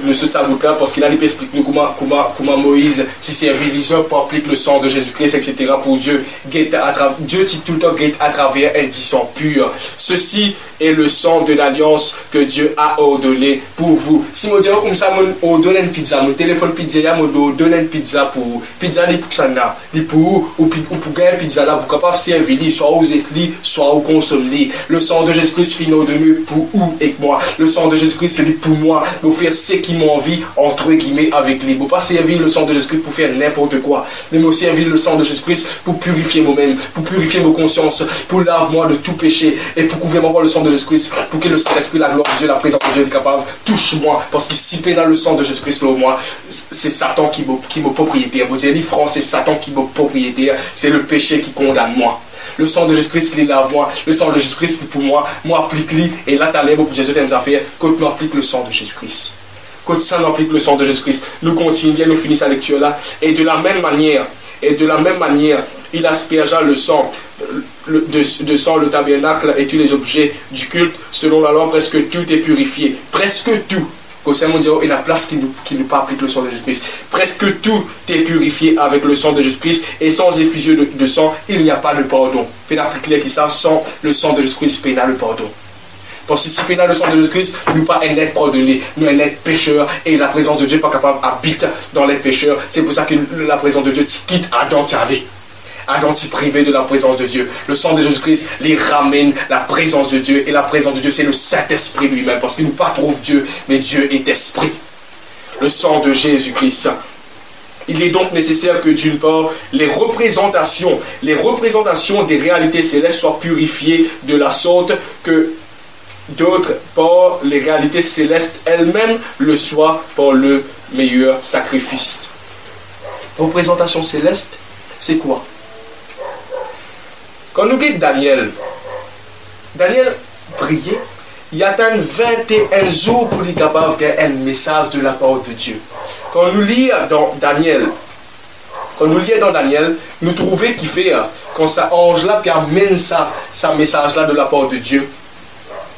Le saut de sa boucle là, parce qu'il a dit explique nous comment Moïse s'y servit pour appliquer le sang de Jésus-Christ, etc. pour Dieu. Dieu dit tout le temps à travers un sang pur. Ceci est le sang de l'alliance que Dieu a ordonné pour vous. Si on dit comme ça, on donne une pizza, mon téléphone pizzeria, on donne une pizza pour vous. Pizza, il pour ça là, il pour ou pour gagner pizza là, vous capable servir, soit aux éclis, soit au consommé. Le sang de Jésus-Christ finit ordonné pour vous et moi. Le sang de Jésus-Christ c'est pour moi, pour faire ce qui m'a envie, entre guillemets, avec lui. Pour pas servir le sang de Jésus-Christ pour faire n'importe quoi, mais me servir le sang de Jésus-Christ pour purifier moi-même, pour purifier mes consciences, pour laver moi de tout péché et pour couvrir moi le sang de Jésus-Christ, pour que le Saint-Esprit, la gloire de Dieu, la présence de Dieu est capable, touche-moi, parce que si pénal le sang de Jésus-Christ, moi, c'est Satan qui me propriétaire. Vous dites, c'est Satan qui me propriétaire, c'est le péché qui condamne moi. Le sang de Jésus-Christ, il est là, moi. Le sang de Jésus-Christ, c'est pour moi. Moi, applique-le. Et là, tu as l'air pour Jésus des affaires. Quand nous applique le sang de Jésus-Christ. Quand ça, nous applique le sang de Jésus-Christ. Nous continuons, nous finissons la lecture là. Et de la même manière, il aspergea le sang de sang le tabernacle et tous les objets du culte. Selon la loi, presque tout est purifié. Presque tout. Qu'au sein mondial, il y a une place qui ne pas applique le sang de Jésus-Christ. Presque tout est purifié avec le sang de Jésus-Christ et sans effusion de sang, il n'y a pas de pardon. Puis appliquer qui ça, sans le sang de Jésus-Christ, pénal le pardon. Parce que si pénal le sang de Jésus-Christ, nous pas un être pardonné, nous un être pécheur et la présence de Dieu pas capable d'habiter dans l'être pécheur. C'est pour ça que la présence de Dieu quitte Adam Tialé. Adam s'y privait de la présence de Dieu. Le sang de Jésus-Christ les ramène la présence de Dieu. Et la présence de Dieu, c'est le Saint-Esprit lui-même. Parce qu'il ne pas trouve Dieu, mais Dieu est esprit. Le sang de Jésus-Christ. Il est donc nécessaire que d'une part, les représentations des réalités célestes soient purifiées de la sorte que d'autre part, les réalités célestes elles-mêmes le soient par le meilleur sacrifice. Représentation céleste, c'est quoi? Quand nous guidons Daniel priait, il attend 21 jours pour être capable d'avoir un message de la part de Dieu. Quand nous lisons dans Daniel, nous trouvons qu'il fait, quand ça ange-là qui amène ça message-là de la part de Dieu,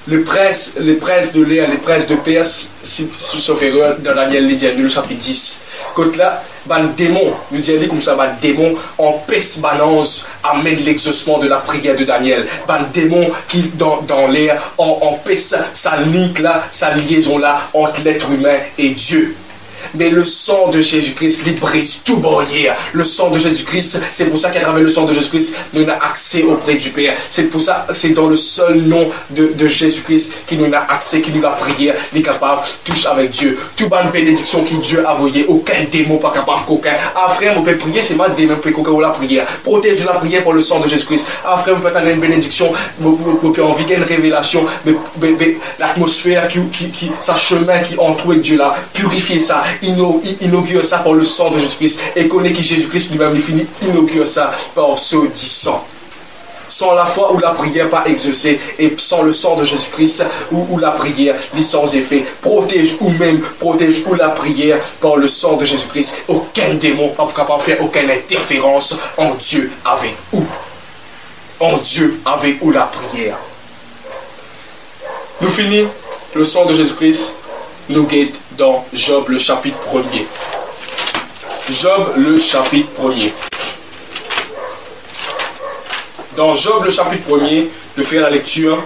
les princes de l'air, les princes de Perse, sauf erreur, dans Daniel, le chapitre 10. Quand là, ban démon, nous disons comme ça, ban démon, empêche banance, amène l'exaucement de la prière de Daniel. Ban démon qui, dans l'air, empêche sa link là, sa liaison là, entre l'être humain et Dieu. Mais le sang de Jésus-Christ les brise tout barrière. Le sang de Jésus-Christ, c'est pour ça qu'à travers le sang de Jésus-Christ, nous avons accès auprès du Père. C'est pour ça, c'est dans le seul nom de Jésus-Christ qui nous a accès, qui nous a prière, les capables, touche avec Dieu. Toute bonne bénédiction qui Dieu a envoyée, aucun démon pas capable, qu'aucun. Ah frère, on peut prier, c'est mal démon peut qu'aucun la prière. Protège la prière pour le sang de Jésus-Christ. Ah frère, on peut avoir une bénédiction, on peut envie une révélation, mais l'atmosphère sa chemin qui entoure Dieu là, purifier ça. Inaugure ça par le sang de Jésus-Christ et connaît que Jésus-Christ lui-même finit inaugure ça par ce dit sang. Sans la foi ou la prière pas exaucée et sans le sang de Jésus-Christ ou la prière n'est sans effet. Protège ou la prière par le sang de Jésus-Christ. Aucun démon pas capable de faire aucune interférence en Dieu avec ou. En Dieu avec ou la prière. Nous finissons le sang de Jésus-Christ. Nous guide dans Job le chapitre 1er. Job le chapitre 1er. Dans Job le chapitre 1er, de faire la lecture,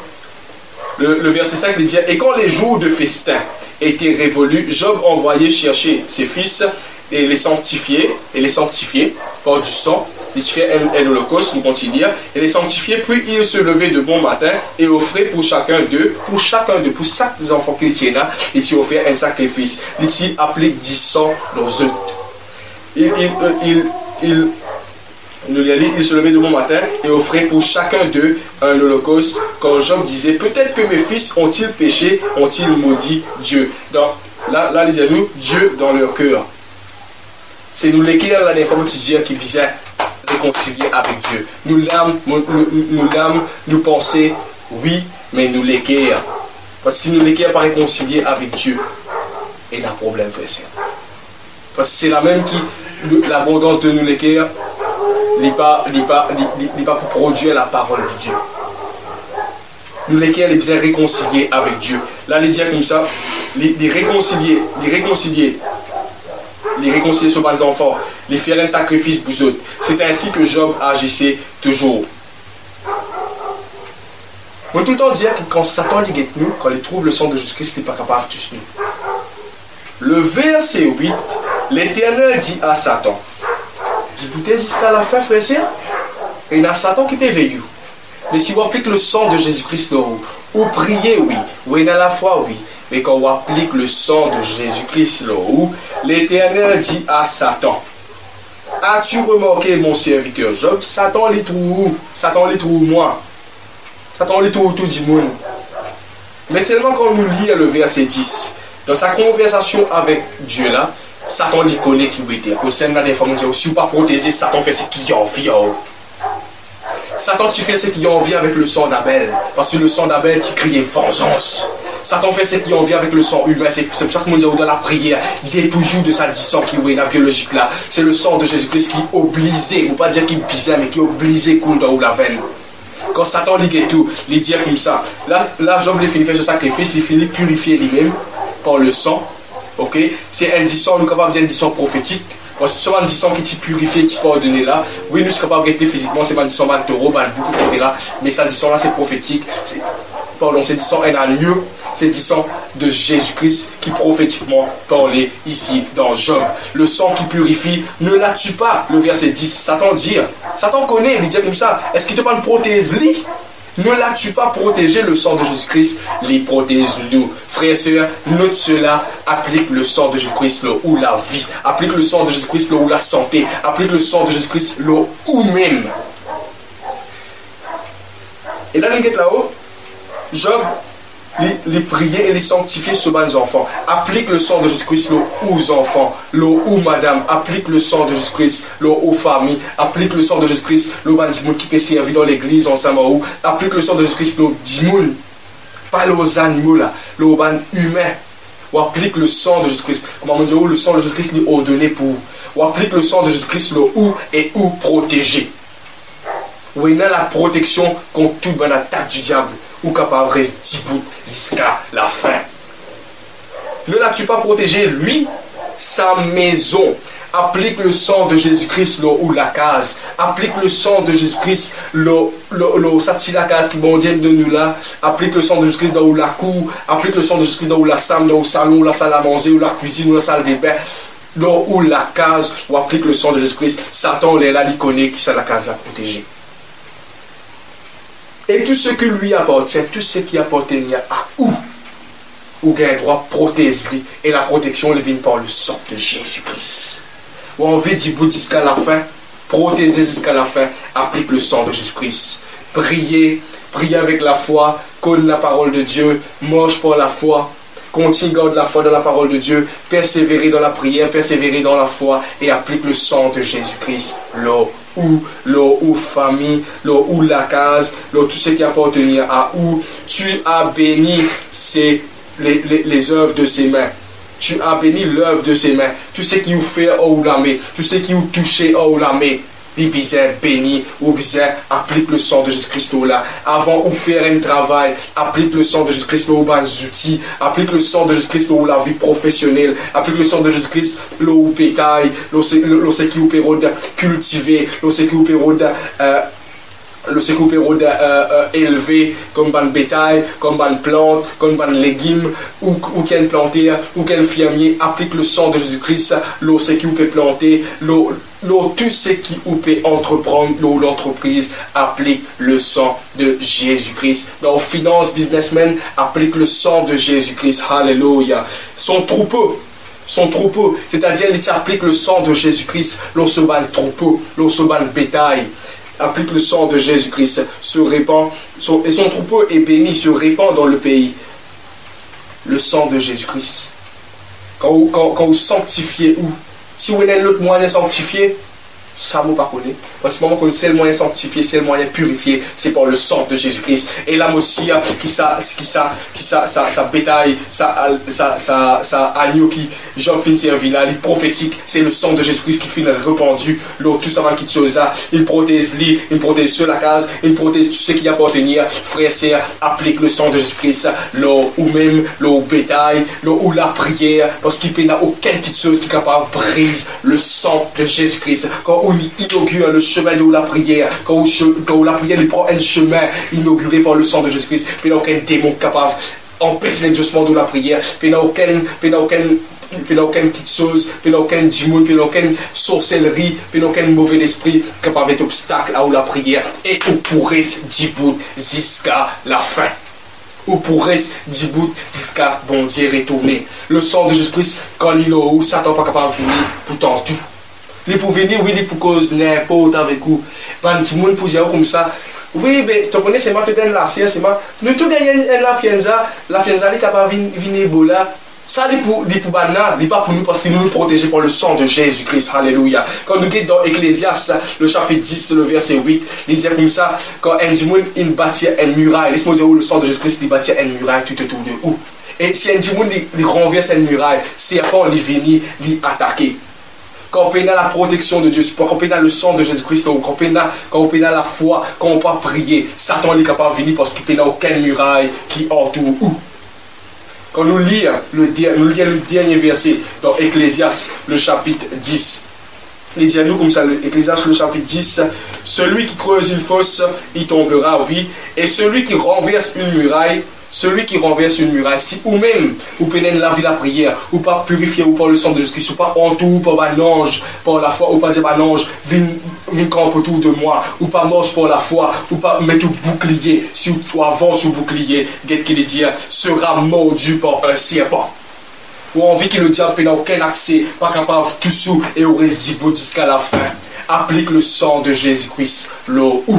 le verset 5 dit « Et quand les jours de festin étaient révolus, Job envoyait chercher ses fils et les sanctifier par du sang. Il fait un holocauste, nous continuons à dire, et les sanctifier, puis il se levait de bon matin et offrait pour chacun d'eux, pour chaque enfant chrétien, il s'y offrait un sacrifice. Il s'y applique 10 sang dans eux. Il se levait de bon matin et offrait pour chacun d'eux un holocauste. Quand Job disait, peut-être que mes fils ont-ils péché, ont-ils maudit Dieu. Là, il dit à nous, Dieu dans leur cœur. C'est nous l'écrire la informatique qui visait réconcilier avec Dieu. Nous l'âme, nous penser, oui, mais nous l'écrire. Parce que si nous l'écrire pas réconcilier avec Dieu, il y a un problème, frère. Parce que c'est la même qui, l'abondance de nous l'écrire, n'est pas pour produire la parole de Dieu. Nous l'écrire, il besoin réconcilier avec Dieu. Là, il dit comme ça, les réconcilier sur les enfants, les faire un sacrifice pour eux. C'est ainsi que Job agissait toujours. On tout le temps dire que quand Satan les guette nous, quand il trouve le sang de Jésus-Christ, il n'est pas capable de tous nous. Le verset 8, l'Éternel dit à Satan, dis-vous jusqu'à la fin, frère, et il y a Satan qui peut veiller. Mais si vous appliquez le sang de Jésus-Christ, ou priez, oui, ou il y a la foi, oui. Mais quand on applique le sang de Jésus-Christ, l'Éternel dit à Satan, as-tu remarqué mon serviteur Job? Satan les trouve moi. Satan les trouve tout du monde. Mais seulement quand nous lisons le verset 10, dans sa conversation avec Dieu là, Satan les connaît qui était. Au sein de l'information, si vous ne pas protéger, Satan fait ce qu'il a envie. Satan tu fais ce qu'il a envie avec le sang d'Abel. Parce que le sang d'Abel, tu cries vengeance. Satan fait ce qu'il a envie avec le sang humain. C'est pour ça que nous disons dans la prière, dépouillou de sa sang qui est la biologique là. C'est le sang de Jésus-Christ qui est obligé, ne pas dire qu'il est bizarre, mais qui est obligé coule dans la veine. Quand Satan lit tout, il dit comme ça. Là Job finit faire ce sacrifice, il finit purifier lui-même par le sang. Ok? C'est un sang, nous sommes capables de dire un sang prophétique. Parce que c'est un sang qui est purifié, qui est pardonné là. Oui, nous sommes capables de rester physiquement, c'est un sang de taureau, de bouc, etc. Mais ça sang là, c'est prophétique. Pardon, c'est sang un lieu, c'est sang de Jésus-Christ qui prophétiquement parlait ici dans Job. Le sang qui purifie ne la tue pas. Le verset 10, Satan dit, Satan connaît, il dit comme ça. Est-ce qu'il te parle protège-lui? Ne l'as-tu pas protégé le sang de Jésus-Christ? Les protège-nous. Frères et sœurs, note cela, applique le sang de Jésus-Christ là où la vie, applique le sang de Jésus-Christ là où la santé, applique le sang de Jésus-Christ là où même. Et là, il là-haut, Job, les prier et les sanctifier sur les enfants. Applique le sang de Jésus-Christ aux enfants, aux madame. Applique le sang de Jésus-Christ aux familles. Applique le sang de Jésus-Christ aux gens qui peuvent servir dans l'église ensemble. Applique le sang de Jésus-Christ aux gens, pas aux animaux, aux gens humains. Ou applique le sang de Jésus-Christ. Comment on dit, le sang de Jésus-Christ est ordonné pour. Ou applique le sang de Jésus-Christ où et où protéger. Ou il y a la protection contre toute bonne attaque du diable. Ou capable de rester jusqu'à la fin. Ne l'as-tu pas protégé, lui, sa maison? Applique le sang de Jésus-Christ ou la case. Applique le sang de Jésus-Christ la case qui bondienne de nous là. Applique le sang de Jésus-Christ dans la cour. Applique le sang de Jésus-Christ dans la salle, dans le salon, la salle à manger, ou la cuisine, ou la salle des bains. Dans la case, ou applique le sang de Jésus-Christ. Satan, il est là, il connaît qui c'est la case à protéger. Et tout ce qui lui appartient, tout ce qui appartient à où il a droit protéger. Et la protection, elle vient par le sang de Jésus-Christ. Ou on veut dire jusqu'à la fin, protéger jusqu'à la fin, applique le sang de Jésus-Christ. Priez avec la foi, connaître la parole de Dieu, marche par la foi, continue garde la foi dans la parole de Dieu, persévérer dans la prière, persévérer dans la foi et applique le sang de Jésus-Christ. Ou famille, ou la case, tout ce qui appartient à où tu as béni les œuvres de ses mains. Tu as béni l'œuvre de ses mains. Tout ce qui vous fait ou la main, tout ce qui vous touché ou la main. Bizarre béni ou bizarre applique le sang de Jésus-Christ là. Avant de faire un travail, applique le sang de Jésus-Christ aux outils, applique le sang de Jésus-Christ au la vie professionnelle, applique le sang de Jésus-Christ au bétail, ce qui vous permet de cultiver, ce qui vous permet de élever comme ban bétail, comme ban plante, comme ban légumes, ou qu'un planter, ou qu'un fermier, applique le sang de Jésus-Christ, ce qui vous peut planter, tout ce qui vous peut entreprendre, l'entreprise, applique le sang de Jésus-Christ. Dans les finances, businessmen, applique le sang de Jésus-Christ. Alléluia. Son troupeau, c'est-à-dire il applique le sang de Jésus-Christ, lorsque le troupeau, lorsque le bétail. Applique le sang de Jésus-Christ, se répand, et son troupeau est béni, se répand dans le pays. Le sang de Jésus-Christ. Quand vous sanctifiez où? Si vous avez l'autre moyen de sanctifier, ça ne vous pas connaît. Parce que moment c'est le moyen sanctifié, c'est le moyen purifié, c'est par le sang de Jésus-Christ. Et là aussi, ça bétail, ça agneau qui Jean fin servi là, il prophétique, c'est le sang de Jésus-Christ qui finit répandu. Tout ça va quitter chose là, il protège lui, il protège sur la case, il protège tout ce qui appartient. Frère et sœur, applique le sang de Jésus-Christ, ou même le bétail, ou la prière, parce qu'il n'y a aucune petite chose qui est capable de briser le sang de Jésus-Christ. Quand on inaugure le chemin de la prière, quand la prière prend un chemin inauguré par le sang de Jésus-Christ, il n'y a aucun démon capable d'empêcher l'exaucement de la prière, il n'y a aucune petite chose, il n'y a aucun démon, il n'y a aucune sorcellerie, il n'y a aucun mauvais esprit capable d'être obstacle à la prière, et on pourrait dire jusqu'à la fin. Ou pourrait dire jusqu'à bon Dieu retourner. Le sang de Jésus-Christ, quand il est où, Satan n'est pas capable de venir pour tant tout. Il peut venir, oui, il peut cause n'importe avec vous. Quand tout le monde peut dire comme ça, oui, mais tu connais, c'est moi qui donne la science, c'est moi. Nous tous gagnons la fianza est capable de venir Ebola. Ça, il pour banal, il pas pour nous parce qu'il nous protège par le sang de Jésus-Christ. Alléluia. Quand nous sommes dans Ecclésiaste, le chapitre 10, le verset 8, il dit comme ça, quand un démon, il bâtit une muraille, laisse-moi dire où le sang de Jésus-Christ, il bâtit une muraille tout autour de où. Et si un démon, il renverse une muraille, serpent, il vient, il attaquer. Quand on a la protection de Dieu, quand on a le sang de Jésus-Christ, quand on a la foi, quand on peut prier, Satan est capable de venir parce qu'il n'y a aucune muraille qui entoure où. Quand nous lisons le dernier verset dans Ecclésiaste, le chapitre 10, il dit à nous comme ça, Ecclésiaste, le chapitre 10, celui qui creuse une fosse, il tombera, oui, et celui qui renverse une muraille celui qui renverse une muraille, si ou même, ou pénètre la vie la prière, ou pas purifier, ou par le sang de Jésus-Christ, ou pas entouré par un ange, par la foi, ou pas dire un ange, viens camp autour de moi, ou pas marche par la foi, ou pas mettre un bouclier, si tu avances au bouclier, qu'est-ce qu'il dit, sera mordu par un serpent. Ou envie que le diable n'a aucun accès, pas capable de tout sous, et au reste jusqu'à la fin. Applique le sang de Jésus-Christ, l'eau ou.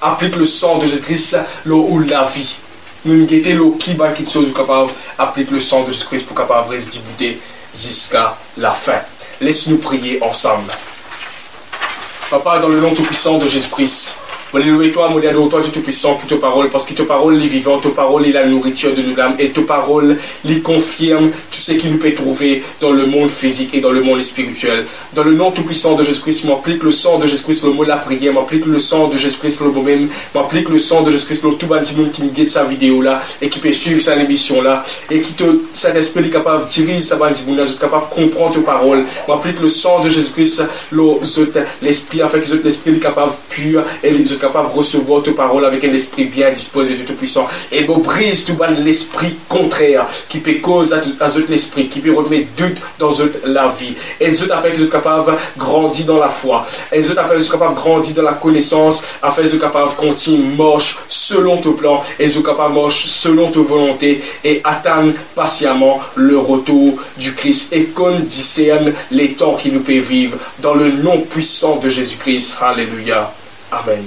Applique le sang de Jésus-Christ, l'eau ou la vie. Nous guettons l'eau qui va quelque chose capable, applique le sang de Jésus-Christ pour capable rester débouter jusqu'à la fin. Laisse-nous prier ensemble. Papa, dans le nom tout-puissant de Jésus-Christ, alléluia, toi, mon Dieu, toi, tu es tout-puissant pour ta parole, parce que ta parole est vivante, ta parole est la nourriture de nos âmes, et ta parole les confirme tout ce qui nous peut trouver dans le monde physique et dans le monde spirituel. Dans le nom tout-puissant de Jésus-Christ, m'applique le sang de Jésus-Christ, le mot de la prière, m'applique le sang de Jésus-Christ, le mot même, m'applique le sang de Jésus-Christ, le tout monde qui guette sa vidéo là, et qui peut suivre sa émission là, et qui te, cet esprit est capable de tirer sa bandimoun, capable de comprendre ta parole, m'applique le sang de Jésus-Christ, l'esprit, afin que l'esprit est capable pur, et les capable de recevoir ta parole avec un esprit bien disposé de tout puissant. Et me brise tout bas l'esprit contraire qui peut causer à l'esprit, qui peut remettre doute dans la vie. Et les autres afin qu'ils soient capables de grandir dans la foi. Et les autres afin qu'ils soient capables de grandir dans la connaissance, afin qu'ils soient capables de continuer marche selon ton plan, et ils soient capables de marcher selon ta volonté et attendre patiemment le retour du Christ. Et qu'on discerne les temps qui nous peuvent vivre dans le nom puissant de Jésus-Christ. Alléluia. Amen.